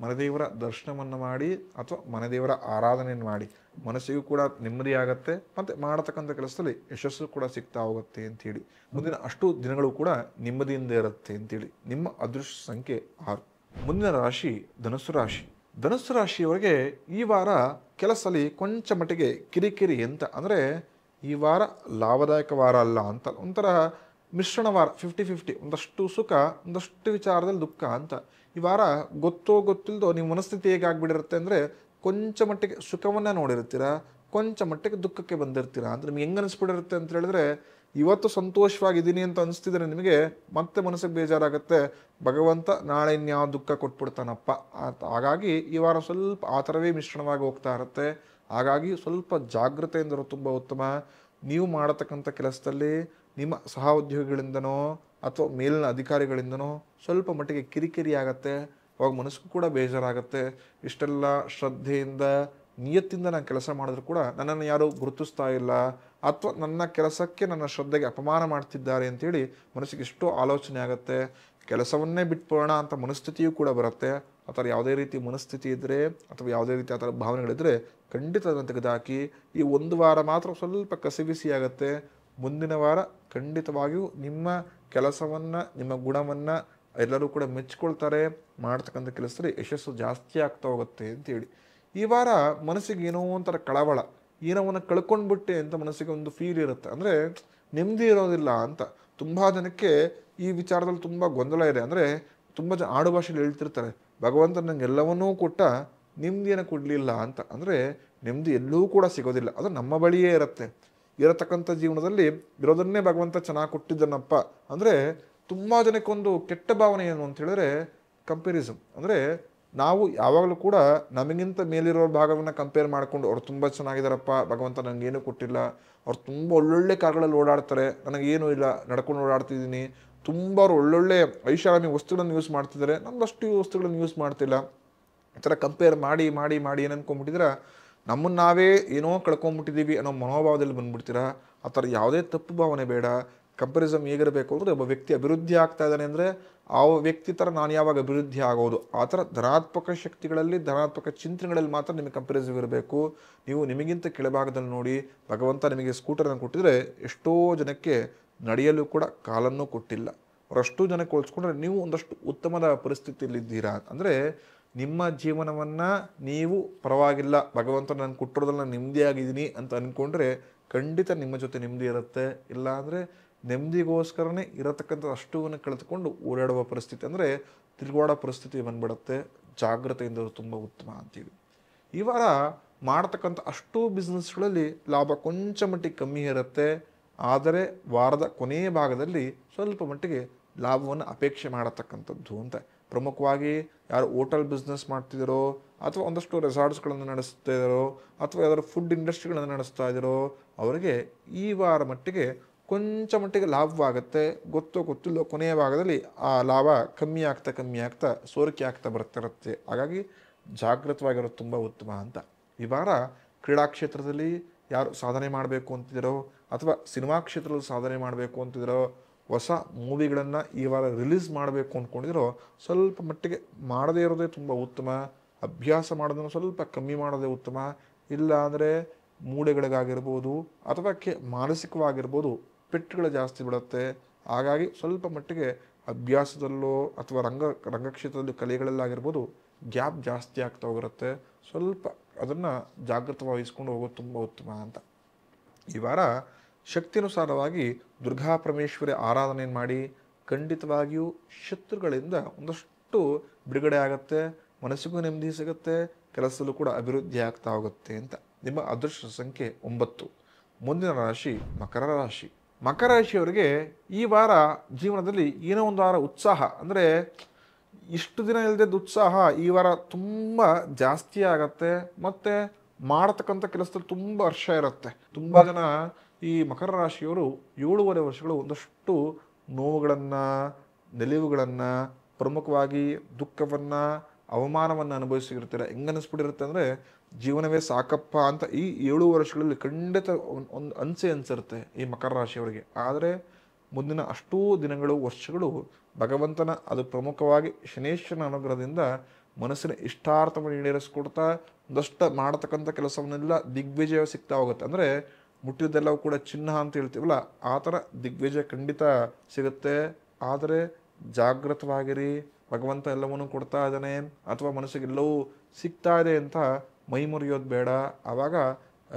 ಮನೆದೇವರ ದರ್ಶನವನ್ನು ಮಾಡಿ ಅಥವಾ ಮನೆದೇವರ ಆರಾಧನೆಯನ್ನು ಮಾಡಿ ಮನಸ್ಸಿಗೂ ಕೂಡ ನೆಮ್ಮದಿ ಆಗತ್ತೆ, ಮತ್ತು ಮಾಡತಕ್ಕಂಥ ಕೆಲಸದಲ್ಲಿ ಯಶಸ್ಸು ಕೂಡ ಸಿಗ್ತಾ ಹೋಗುತ್ತೆ ಅಂತೇಳಿ. ಮುಂದಿನ ಅಷ್ಟು ದಿನಗಳು ಕೂಡ ನೆಮ್ಮದಿಯಿಂದ ಇರುತ್ತೆ ಅಂತೇಳಿ. ನಿಮ್ಮ ಅದೃಷ್ಟ ಸಂಖ್ಯೆ 6. ಮುಂದಿನ ರಾಶಿ ಧನುಸ್ಸು ರಾಶಿ. ಧನುಸ್ಸು ರಾಶಿಯವರಿಗೆ ಈ ವಾರ ಕೆಲಸದಲ್ಲಿ ಕೊಂಚ ಮಟ್ಟಿಗೆ ಕಿರಿಕಿರಿ ಅಂತ. ಅಂದರೆ ಈ ವಾರ ಲಾಭದಾಯಕ ವಾರ ಅಲ್ಲ ಅಂತ, ಒಂಥರ ಮಿಶ್ರಣ ವಾರ, 50-50, ಒಂದಷ್ಟು ಸುಖ ಒಂದಷ್ಟು ವಿಚಾರದಲ್ಲಿ ದುಃಖ ಅಂತ. ಈ ವಾರ ಗೊತ್ತೋ ಗೊತ್ತಿಲ್ಲದೋ ನಿಮ್ಮ ಮನಸ್ಥಿತಿ ಹೇಗಾಗ್ಬಿಟ್ಟಿರುತ್ತೆ ಅಂದರೆ ಕೊಂಚ ಮಟ್ಟಿಗೆ ಸುಖವನ್ನು ನೋಡಿರ್ತೀರ, ಕೊಂಚ ಮಟ್ಟಿಗೆ ದುಃಖಕ್ಕೆ ಬಂದಿರ್ತೀರ. ಅಂದರೆ ನಿಮ್ಗೆ ಹೆಂಗೆ ಅನಿಸ್ಬಿಟ್ಟಿರುತ್ತೆ ಅಂತ ಹೇಳಿದ್ರೆ, ಇವತ್ತು ಸಂತೋಷವಾಗಿದ್ದೀನಿ ಅಂತ ಅನಿಸ್ತಿದ್ರೆ ನಿಮಗೆ ಮತ್ತೆ ಮನಸ್ಸಿಗೆ ಬೇಜಾರಾಗುತ್ತೆ, ಭಗವಂತ ನಾಳೆ ಇನ್ಯಾವ ದುಃಖ ಕೊಟ್ಬಿಡ್ತಾನಪ್ಪ ಅಂತ. ಹಾಗಾಗಿ ಈ ವಾರ ಸ್ವಲ್ಪ ಆ ಥರವೇ ಮಿಶ್ರಣವಾಗಿ ಹೋಗ್ತಾ ಇರುತ್ತೆ. ಹಾಗಾಗಿ ಸ್ವಲ್ಪ ಜಾಗೃತೆಯಿಂದ ತುಂಬ ಉತ್ತಮ. ನೀವು ಮಾಡತಕ್ಕಂಥ ಕೆಲಸದಲ್ಲಿ ನಿಮ್ಮ ಸಹ ಉದ್ಯೋಗಿಗಳಿಂದನೋ ಅಥವಾ ಮೇಲಿನ ಅಧಿಕಾರಿಗಳಿಂದನೋ ಸ್ವಲ್ಪ ಮಟ್ಟಿಗೆ ಕಿರಿಕಿರಿ ಆಗತ್ತೆ, ಅವಾಗ ಮನಸ್ಸು ಕೂಡ ಬೇಜಾರಾಗುತ್ತೆ. ಇಷ್ಟೆಲ್ಲ ಶ್ರದ್ಧೆಯಿಂದ ನಿಯತ್ತಿಂದ ನಾನು ಕೆಲಸ ಮಾಡಿದ್ರು ಕೂಡ ನನ್ನನ್ನು ಯಾರೂ ಗುರುತಿಸ್ತಾ ಇಲ್ಲ, ಅಥವಾ ನನ್ನ ಕೆಲಸಕ್ಕೆ ನನ್ನ ಶ್ರದ್ಧೆಗೆ ಅಪಮಾನ ಮಾಡ್ತಿದ್ದಾರೆ ಅಂತೇಳಿ ಮನಸ್ಸಿಗೆ ಎಷ್ಟೋ ಆಲೋಚನೆ ಆಗುತ್ತೆ. ಕೆಲಸವನ್ನೇ ಬಿಟ್ಬೋಣ ಅಂತ ಮನಸ್ಥಿತಿಯೂ ಕೂಡ ಬರುತ್ತೆ. ಆ ಥರ ಯಾವುದೇ ರೀತಿ ಮನಸ್ಥಿತಿ ಇದ್ದರೆ ಅಥವಾ ಯಾವುದೇ ರೀತಿ ಆ ಥರ ಭಾವನೆಗಳಿದ್ದರೆ ಖಂಡಿತ ಅದನ್ನು ತೆಗೆದುಹಾಕಿ. ಈ ಒಂದು ವಾರ ಮಾತ್ರ ಸ್ವಲ್ಪ ಕಸಿಬಿಸಿ ಆಗುತ್ತೆ. ಮುಂದಿನ ವಾರ ಖಂಡಿತವಾಗಿಯೂ ನಿಮ್ಮ ಕೆಲಸವನ್ನು, ನಿಮ್ಮ ಗುಣವನ್ನು ಎಲ್ಲರೂ ಕೂಡ ಮೆಚ್ಕೊಳ್ತಾರೆ. ಮಾಡ್ತಕ್ಕಂಥ ಕೆಲಸದಲ್ಲಿ ಯಶಸ್ಸು ಜಾಸ್ತಿ ಆಗ್ತಾ ಹೋಗುತ್ತೆ ಅಂತೇಳಿ. ಈ ವಾರ ಮನಸ್ಸಿಗೆ ಏನೋ ಒಂಥರ ಕಳವಳ, ಏನೋವನ್ನು ಕಳ್ಕೊಂಡ್ಬಿಟ್ಟೆ ಅಂತ ಮನಸ್ಸಿಗೆ ಒಂದು ಫೀಲ್ ಇರುತ್ತೆ. ಅಂದರೆ ನೆಮ್ಮದಿ ಇರೋದಿಲ್ಲ ಅಂತ. ತುಂಬ ಜನಕ್ಕೆ ಈ ವಿಚಾರದಲ್ಲಿ ತುಂಬ ಗೊಂದಲ ಇದೆ. ಅಂದರೆ ತುಂಬ ಜನ ಆಡು ಭಾಷೆಯಲ್ಲಿ ಹೇಳ್ತಿರ್ತಾರೆ, ಭಗವಂತ ನಂಗೆ ಎಲ್ಲವನ್ನೂ ಕೊಟ್ಟ ನೆಮ್ಮದಿಯನ್ನು ಕೊಡಲಿಲ್ಲ ಅಂತ. ಅಂದರೆ ನೆಮ್ಮದಿ ಎಲ್ಲೂ ಕೂಡ ಸಿಗೋದಿಲ್ಲ, ಅದು ನಮ್ಮ ಬಳಿಯೇ ಇರುತ್ತೆ. ಇರತಕ್ಕಂಥ ಜೀವನದಲ್ಲಿ ಇರೋದನ್ನೇ ಭಗವಂತ ಚೆನ್ನಾಗಿ ಕೊಟ್ಟಿದ್ದನಪ್ಪ. ಅಂದರೆ ತುಂಬ ಜನಕ್ಕೊಂದು ಕೆಟ್ಟ ಭಾವನೆ ಏನು ಅಂತ ಹೇಳಿದ್ರೆ ಕಂಪ್ಯಾರಿಸಮ್. ಅಂದರೆ ನಾವು ಯಾವಾಗಲೂ ಕೂಡ ನಮಗಿಂತ ಮೇಲಿರೋ ಭಾಗವನ್ನು ಕಂಪೇರ್ ಮಾಡಿಕೊಂಡು ಅವ್ರು ತುಂಬ ಚೆನ್ನಾಗಿದ್ದಾರಪ್ಪ, ಭಗವಂತ ನನಗೇನು ಕೊಟ್ಟಿಲ್ಲ, ಅವ್ರು ತುಂಬ ಒಳ್ಳೊಳ್ಳೆ ಕಾರ್ಗಳಲ್ಲಿ ಓಡಾಡ್ತಾರೆ, ನನಗೇನು ಇಲ್ಲ, ನಡ್ಕೊಂಡು ಓಡಾಡ್ತಿದ್ದೀನಿ, ತುಂಬ ಅವ್ರು ಒಳ್ಳೊಳ್ಳೆ ಐಷಾರಾಮಿ ವಸ್ತುಗಳನ್ನು ಯೂಸ್ ಮಾಡ್ತಿದ್ದಾರೆ, ನಮ್ದಷ್ಟು ವಸ್ತುಗಳನ್ನು ಯೂಸ್ ಮಾಡ್ತಿಲ್ಲ. ಈ ಥರ ಕಂಪೇರ್ ಮಾಡಿ ಮಾಡಿ ಮಾಡಿ ಏನು ಅನ್ಕೊಂಡ್ಬಿಟ್ಟಿದ್ರೆ ನಮ್ಮನ್ನು ನಾವೇ ಏನೋ ಕಳ್ಕೊಂಡ್ಬಿಟ್ಟಿದ್ದೀವಿ ಅನ್ನೋ ಮನೋಭಾವದಲ್ಲಿ ಬಂದ್ಬಿಡ್ತೀರಾ. ಆ ಥರ ಯಾವುದೇ ತಪ್ಪು ಭಾವನೆ ಬೇಡ. ಕಂಪ್ಯಾರಿಸಮ್ ಹೇಗಿರಬೇಕು ಅಂದರೆ, ಒಬ್ಬ ವ್ಯಕ್ತಿ ಅಭಿವೃದ್ಧಿ ಆಗ್ತಾ ಇದ್ದಾನೆ ಅಂದರೆ ಆ ವ್ಯಕ್ತಿ ಥರ ನಾನು ಯಾವಾಗ ಅಭಿವೃದ್ಧಿ ಆಗೋದು, ಆ ಥರ ಧನಾತ್ಮಕ ಶಕ್ತಿಗಳಲ್ಲಿ, ಧನಾತ್ಮಕ ಚಿಂತನೆಗಳಲ್ಲಿ ಮಾತ್ರ ನಿಮಗೆ ಕಂಪ್ಯಾರಿಸಮ್ ಇರಬೇಕು. ನೀವು ನಿಮಗಿಂತ ಕೆಳಭಾಗದಲ್ಲಿ ನೋಡಿ, ಭಗವಂತ ನಿಮಗೆ ಸ್ಕೂಟರನ್ನು ಕೊಟ್ಟಿದ್ರೆ ಎಷ್ಟೋ ಜನಕ್ಕೆ ನಡೆಯಲು ಕೂಡ ಕಾಲನ್ನು ಕೊಟ್ಟಿಲ್ಲ. ಅವರಷ್ಟು ಜನಕ್ಕೆ ಹೋಲಿಸ್ಕೊಂಡ್ರೆ ನೀವು ಒಂದಷ್ಟು ಉತ್ತಮದ ಪರಿಸ್ಥಿತಿಯಲ್ಲಿದ್ದೀರಾ. ಅಂದರೆ ನಿಮ್ಮ ಜೀವನವನ್ನು ನೀವು ಪರವಾಗಿಲ್ಲ, ಭಗವಂತ ನಾನು ಕೊಟ್ಟಿರೋದ್ರಲ್ಲಿ ನಾನು ನೆಮ್ಮದಿಯಾಗಿದ್ದೀನಿ ಅಂತ ಅಂದ್ಕೊಂಡ್ರೆ ಖಂಡಿತ ನಿಮ್ಮ ಜೊತೆ ನೆಮ್ಮದಿ ಇರುತ್ತೆ. ಇಲ್ಲ ಅಂದರೆ ನೆಮ್ಮದಿಗೋಸ್ಕರನೇ ಇರತಕ್ಕಂಥ ಅಷ್ಟುವನ್ನು ಕಳೆದುಕೊಂಡು ಓಡಾಡುವ ಪರಿಸ್ಥಿತಿ, ಅಂದರೆ ತಿರುಗಾಡೋ ಪರಿಸ್ಥಿತಿ ಬಂದ್ಬಿಡುತ್ತೆ. ಜಾಗ್ರತೆಯಿಂದ ತುಂಬ ಉತ್ತಮ ಅಂತೀವಿ. ಈ ವಾರ ಮಾಡ್ತಕ್ಕಂಥ ಅಷ್ಟೂ ಬಿಸ್ನೆಸ್ಗಳಲ್ಲಿ ಲಾಭ ಕೊಂಚ ಮಟ್ಟಿಗೆ ಕಮ್ಮಿ ಇರುತ್ತೆ. ಆದರೆ ವಾರದ ಕೊನೆಯ ಭಾಗದಲ್ಲಿ ಸ್ವಲ್ಪ ಮಟ್ಟಿಗೆ ಲಾಭವನ್ನು ಅಪೇಕ್ಷೆ ಮಾಡತಕ್ಕಂಥದ್ದು ಅಂತ. ಪ್ರಮುಖವಾಗಿ ಯಾರು ಹೋಟೆಲ್ ಬಿಸ್ನೆಸ್ ಮಾಡ್ತಿದ್ದಾರೋ, ಅಥವಾ ಒಂದಷ್ಟು ರೆಸಾರ್ಟ್ಸ್ಗಳನ್ನು ನಡೆಸ್ತಾ ಇದ್ದಾರೋ, ಅಥವಾ ಯಾವ್ದಾದ್ರು ಫುಡ್ ಇಂಡಸ್ಟ್ರಿಗಳನ್ನು ನಡೆಸ್ತಾ ಇದ್ದಾರೋ ಅವರಿಗೆ ಈ ವಾರ ಮಟ್ಟಿಗೆ ಕೊಂಚ ಮಟ್ಟಿಗೆ ಲಾಭವಾಗುತ್ತೆ. ಗೊತ್ತೋ ಗೊತ್ತಿಲ್ಲೋ ಕೊನೆಯ ಭಾಗದಲ್ಲಿ ಆ ಲಾಭ ಕಮ್ಮಿ ಆಗ್ತಾ ಸೋರಿಕೆ ಆಗ್ತಾ ಬರ್ತಿರುತ್ತೆ. ಹಾಗಾಗಿ ಜಾಗೃತವಾಗಿರೋದು ತುಂಬ ಉತ್ತಮ ಅಂತ. ಈ ವಾರ ಕ್ರೀಡಾ ಕ್ಷೇತ್ರದಲ್ಲಿ ಯಾರು ಸಾಧನೆ ಮಾಡಬೇಕು ಅಂತಿದ್ದಾರೋ, ಅಥವಾ ಸಿನಿಮಾ ಕ್ಷೇತ್ರದಲ್ಲಿ ಸಾಧನೆ ಮಾಡಬೇಕು ಅಂತಿದ್ದಾರೋ, ಹೊಸ ಮೂವಿಗಳನ್ನು ಈ ವಾರ ರಿಲೀಸ್ ಮಾಡಬೇಕು ಅಂದ್ಕೊಂಡಿರೋ ಸ್ವಲ್ಪ ಮಟ್ಟಿಗೆ ಮಾಡದೇ ಇರೋದೇ ತುಂಬ ಉತ್ತಮ. ಅಭ್ಯಾಸ ಮಾಡೋದನ್ನು ಸ್ವಲ್ಪ ಕಮ್ಮಿ ಮಾಡೋದೇ ಉತ್ತಮ. ಇಲ್ಲ ಅಂದರೆ ಮೂಳೆಗಳಿಗಾಗಿರ್ಬೋದು ಅಥವಾ ಮಾನಸಿಕವಾಗಿರ್ಬೋದು ಪೆಟ್ಟುಗಳು ಜಾಸ್ತಿ ಬಿಡುತ್ತೆ. ಹಾಗಾಗಿ ಸ್ವಲ್ಪ ಮಟ್ಟಿಗೆ ಅಭ್ಯಾಸದಲ್ಲೋ ಅಥವಾ ರಂಗಕ್ಷೇತ್ರದಲ್ಲಿ ಕಲೆಗಳಲ್ಲಾಗಿರ್ಬೋದು ಗ್ಯಾಪ್ ಜಾಸ್ತಿ ಆಗ್ತಾ ಹೋಗಿರುತ್ತೆ. ಸ್ವಲ್ಪ ಅದನ್ನು ಜಾಗೃತ ವಹಿಸ್ಕೊಂಡು ಹೋಗೋದು ತುಂಬ ಉತ್ತಮ ಅಂತ. ಈ ವಾರ ಶಕ್ತಿಯನುಸಾರವಾಗಿ ದುರ್ಗಾ ಪರಮೇಶ್ವರಿ ಆರಾಧನೆಯನ್ನು ಮಾಡಿ ಖಂಡಿತವಾಗಿಯೂ ಶತ್ರುಗಳಿಂದ ಒಂದಷ್ಟು ಬಿಡುಗಡೆ ಆಗುತ್ತೆ, ಮನಸ್ಸಿಗೂ ನೆಮ್ಮದಿ ಸಿಗುತ್ತೆ, ಕೆಲಸದಲ್ಲೂ ಕೂಡ ಅಭಿವೃದ್ಧಿ ಆಗ್ತಾ ಹೋಗುತ್ತೆ ಅಂತ. ನಿಮ್ಮ ಅದೃಷ್ಟ ಸಂಖ್ಯೆ 9. ಮುಂದಿನ ರಾಶಿ ಮಕರ ರಾಶಿ. ಮಕರ ರಾಶಿಯವರಿಗೆ ಈ ವಾರ ಜೀವನದಲ್ಲಿ ಏನೋ ಒಂದು ವಾರ ಉತ್ಸಾಹ, ಅಂದರೆ ಇಷ್ಟು ದಿನ ಇಲ್ಲದಿದ್ದ ಉತ್ಸಾಹ ಈ ವಾರ ತುಂಬ ಜಾಸ್ತಿ ಆಗತ್ತೆ. ಮತ್ತು ಮಾಡತಕ್ಕಂಥ ಕೆಲಸದಲ್ಲಿ ತುಂಬ ಹರ್ಷ ಇರುತ್ತೆ. ತುಂಬ ಜನ ಈ ಮಕರ ರಾಶಿಯವರು 7.5 ವರ್ಷಗಳು ಒಂದಷ್ಟು ನೋವುಗಳನ್ನು, ನಿಲುವುಗಳನ್ನು, ಪ್ರಮುಖವಾಗಿ ದುಃಖವನ್ನು, ಅವಮಾನವನ್ನು ಅನುಭವಿಸಿರ್ತಾರೆ. ಹೆಂಗನ್ನಿಸ್ಬಿಟ್ಟಿರುತ್ತೆ ಅಂದರೆ ಜೀವನವೇ ಸಾಕಪ್ಪ ಅಂತ ಈ 7 ವರ್ಷಗಳಲ್ಲಿ ಖಂಡಿತ ಒಂದು ಅನಿಸಿರುತ್ತೆ ಈ ಮಕರ ರಾಶಿಯವರಿಗೆ. ಆದರೆ ಮುಂದಿನ ಅಷ್ಟೂ ದಿನಗಳು, ವರ್ಷಗಳು ಭಗವಂತನ, ಅದು ಪ್ರಮುಖವಾಗಿ ಶನೇಶ್ವರನ ಅನುಗ್ರಹದಿಂದ ಮನಸ್ಸಿನ ಇಷ್ಟಾರ್ಥವನ್ನು ಈಡೇರಿಸ್ಕೊಡ್ತಾ ಒಂದಷ್ಟು ಮಾಡತಕ್ಕಂಥ ಕೆಲಸವನ್ನೆಲ್ಲ ದಿಗ್ವಿಜಯ ಸಿಗ್ತಾ ಹೋಗುತ್ತೆ. ಅಂದರೆ ಮುಟ್ಟಿದ್ದೆಲ್ಲವೂ ಕೂಡ ಚಿನ್ನ ಅಂತ ಹೇಳ್ತೀವಲ್ಲ, ಆ ಥರ ದಿಗ್ವಿಜಯ ಖಂಡಿತ ಸಿಗುತ್ತೆ. ಆದರೆ ಜಾಗೃತವಾಗಿರಿ, ಭಗವಂತ ಎಲ್ಲವನ್ನೂ ಕೊಡ್ತಾ ಇದ್ದಾನೆ ಅಥವಾ ಮನಸ್ಸಿಗೆ ಎಲ್ಲವೂ ಸಿಗ್ತಾ ಇದೆ ಅಂತ ಮೈ ಮುರಿಯೋದು ಬೇಡ. ಆವಾಗ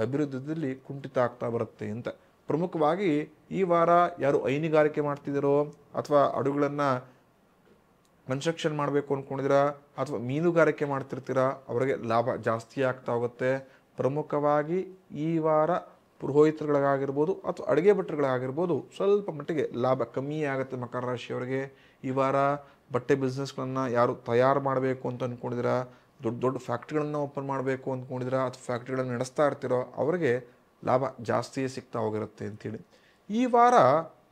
ಅಭಿವೃದ್ಧಿಯಲ್ಲಿ ಕುಂಠಿತ ಆಗ್ತಾ ಬರುತ್ತೆ ಅಂತ. ಪ್ರಮುಖವಾಗಿ ಈ ವಾರ ಯಾರು ಹೈನುಗಾರಿಕೆ ಮಾಡ್ತಿದ್ದೀರೋ ಅಥವಾ ಅಡುಗಳನ್ನು ಕನ್ಸ್ಟ್ರಕ್ಷನ್ ಮಾಡಬೇಕು ಅಂದ್ಕೊಂಡಿದ್ದೀರಾ ಅಥವಾ ಮೀನುಗಾರಿಕೆ ಮಾಡ್ತಿರ್ತೀರಾ, ಅವರಿಗೆ ಲಾಭ ಜಾಸ್ತಿ ಆಗ್ತಾ ಹೋಗುತ್ತೆ. ಪ್ರಮುಖವಾಗಿ ಈ ವಾರ ಪುರೋಹಿತರುಗಳಿಗಾಗಿರ್ಬೋದು ಅಥವಾ ಅಡುಗೆ ಭಟ್ರುಗಳಾಗಿರ್ಬೋದು ಸ್ವಲ್ಪ ಮಟ್ಟಿಗೆ ಲಾಭ ಕಮ್ಮಿ ಆಗುತ್ತೆ ಮಕರ ರಾಶಿಯವರಿಗೆ. ಈ ವಾರ ಬಟ್ಟೆ ಬಿಸ್ನೆಸ್ಗಳನ್ನು ಯಾರು ತಯಾರು ಮಾಡಬೇಕು ಅಂತ ಅಂದ್ಕೊಂಡಿದ್ದೀರಾ, ದೊಡ್ಡ ದೊಡ್ಡ ಫ್ಯಾಕ್ಟ್ರಿಗಳನ್ನು ಓಪನ್ ಮಾಡಬೇಕು ಅಂದ್ಕೊಂಡಿದ್ದೀರಾ ಅಥವಾ ಫ್ಯಾಕ್ಟ್ರಿಗಳನ್ನು ನಡೆಸ್ತಾ ಇರ್ತೀರೋ ಅವರಿಗೆ ಲಾಭ ಜಾಸ್ತಿಯೇ ಸಿಗ್ತಾ ಹೋಗಿರುತ್ತೆ ಅಂಥೇಳಿ. ಈ ವಾರ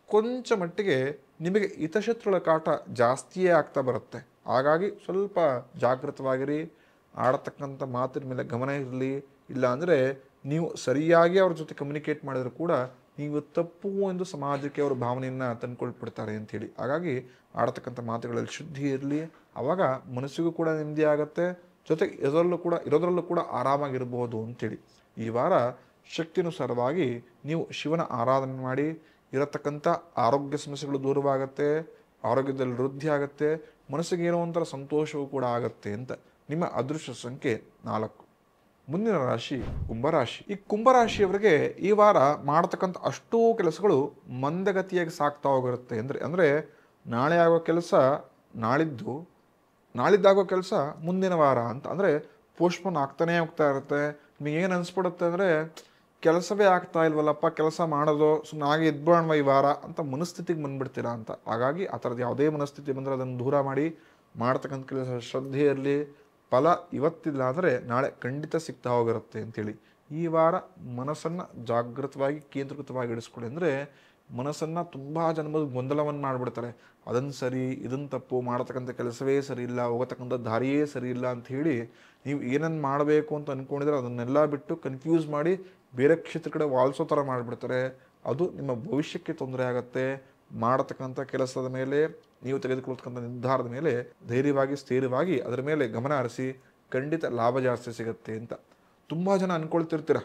ಕೊಂಚ ಮಟ್ಟಿಗೆ ನಿಮಗೆ ಹಿತಶತ್ರುಗಳ ಕಾಟ ಜಾಸ್ತಿಯೇ ಆಗ್ತಾ ಬರುತ್ತೆ. ಹಾಗಾಗಿ ಸ್ವಲ್ಪ ಜಾಗೃತವಾಗಿರಿ. ಆಡತಕ್ಕಂಥ ಮಾತಿನ ಮೇಲೆ ಗಮನ ಇರಲಿ. ಇಲ್ಲ ಅಂದರೆ ನೀವು ಸರಿಯಾಗಿ ಅವ್ರ ಜೊತೆ ಕಮ್ಯುನಿಕೇಟ್ ಮಾಡಿದರೂ ಕೂಡ ನೀವು ತಪ್ಪು ಎಂದು ಸಮಾಜಕ್ಕೆ ಅವರ ಭಾವನೆಯನ್ನು ತಂದುಕೊಳ್ಬಿಡ್ತಾರೆ ಅಂಥೇಳಿ. ಹಾಗಾಗಿ ಆಡತಕ್ಕಂಥ ಮಾತುಗಳಲ್ಲಿ ಶುದ್ಧಿ ಇರಲಿ. ಆವಾಗ ಮನಸ್ಸಿಗೂ ಕೂಡ ನೆಮ್ಮದಿ ಆಗುತ್ತೆ, ಜೊತೆಗೆ ಇರೋದ್ರಲ್ಲೂ ಕೂಡ ಆರಾಮಾಗಿರ್ಬೋದು ಅಂಥೇಳಿ. ಈ ವಾರ ಶಕ್ತಿಯನುಸಾರವಾಗಿ ನೀವು ಶಿವನ ಆರಾಧನೆ ಮಾಡಿ. ಇರತಕ್ಕಂಥ ಆರೋಗ್ಯ ಸಮಸ್ಯೆಗಳು ದೂರವಾಗುತ್ತೆ, ಆರೋಗ್ಯದಲ್ಲಿ ವೃದ್ಧಿ ಆಗುತ್ತೆ, ಮನಸ್ಸಿಗೆ ಏನೋ ಒಂಥರ ಸಂತೋಷವೂ ಕೂಡ ಆಗುತ್ತೆ ಅಂತ. ನಿಮ್ಮ ಅದೃಷ್ಟ ಸಂಖ್ಯೆ 4. ಮುಂದಿನ ರಾಶಿ ಕುಂಭರಾಶಿ. ಈ ಕುಂಭರಾಶಿಯವರಿಗೆ ಈ ವಾರ ಮಾಡತಕ್ಕಂಥ ಅಷ್ಟೂ ಕೆಲಸಗಳು ಮಂದಗತಿಯಾಗಿ ಸಾಗ್ತಾ ಹೋಗಿರುತ್ತೆ. ಅಂದರೆ ನಾಳೆ ಆಗೋ ಕೆಲಸ ನಾಳಿದ್ದಾಗೋ ಕೆಲಸ ಮುಂದಿನ ವಾರ ಅಂತ. ಅಂದರೆ ಪೋಸ್ಟ್ಪೋನ್ ಆಗ್ತಾನೇ ಹೋಗ್ತಾ ಇರುತ್ತೆ. ನಿಮಗೆ ಏನು ಅನಿಸ್ಬಿಡುತ್ತೆ ಅಂದರೆ ಕೆಲಸವೇ ಆಗ್ತಾ ಇಲ್ವಲ್ಲಪ್ಪ, ಕೆಲಸ ಮಾಡೋದು ಸುಮ್ಮನೆ ಹಾಗೆ ಎದ್ಬಿಡೋಣ ಈ ವಾರ ಅಂತ ಮನಸ್ಥಿತಿಗೆ ಬಂದುಬಿಡ್ತೀರಾ ಅಂತ. ಹಾಗಾಗಿ ಆ ಥರದ್ದು ಯಾವುದೇ ಮನಸ್ಥಿತಿ ಬಂದರೆ ಅದನ್ನು ದೂರ ಮಾಡಿ. ಮಾಡ್ತಕ್ಕಂಥ ಕೆಲಸ ಶ್ರದ್ಧೆ ಇರಲಿ. ಫಲ ಇವತ್ತಿಲ್ಲ ಅಂದರೆ ನಾಳೆ ಖಂಡಿತ ಸಿಗ್ತಾ ಹೋಗಿರುತ್ತೆ ಅಂಥೇಳಿ. ಈ ವಾರ ಮನಸ್ಸನ್ನು ಜಾಗೃತವಾಗಿ ಕೇಂದ್ರೀಕೃತವಾಗಿ ಇಡಿಸ್ಕೊಳ್ಳಿ. ಅಂದರೆ ಮನಸ್ಸನ್ನು ತುಂಬ ಜನ ಗೊಂದಲವನ್ನು ಮಾಡಿಬಿಡ್ತಾರೆ. ಅದನ್ನು ಸರಿ, ಇದನ್ನು ತಪ್ಪು, ಮಾಡತಕ್ಕಂಥ ಕೆಲಸವೇ ಸರಿ ಇಲ್ಲ, ಹೋಗತಕ್ಕಂಥ ದಾರಿಯೇ ಸರಿ ಇಲ್ಲ ಅಂತ ಹೇಳಿ ನೀವು ಏನನ್ನು ಮಾಡಬೇಕು ಅಂತ ಅಂದ್ಕೊಂಡಿದ್ರೆ ಅದನ್ನೆಲ್ಲ ಬಿಟ್ಟು ಕನ್ಫ್ಯೂಸ್ ಮಾಡಿ ಬೇರೆ ಕ್ಷೇತ್ರ ಕಡೆ ವಾಲ್ಸೋ ಥರ ಮಾಡಿಬಿಡ್ತಾರೆ. ಅದು ನಿಮ್ಮ ಭವಿಷ್ಯಕ್ಕೆ ತೊಂದರೆ ಆಗುತ್ತೆ. ಮಾಡತಕ್ಕಂಥ ಕೆಲಸದ ಮೇಲೆ ನೀವು ತೆಗೆದುಕೊಳ್ತಕ್ಕಂಥ ನಿರ್ಧಾರದ ಮೇಲೆ ಧೈರ್ಯವಾಗಿ ಸ್ಥಿರವಾಗಿ ಅದರ ಮೇಲೆ ಗಮನ ಹರಿಸಿ. ಖಂಡಿತ ಲಾಭ ಜಾಸ್ತಿ ಸಿಗುತ್ತೆ ಅಂತ. ತುಂಬ ಜನ ಅಂದ್ಕೊಳ್ತಿರ್ತೀರ,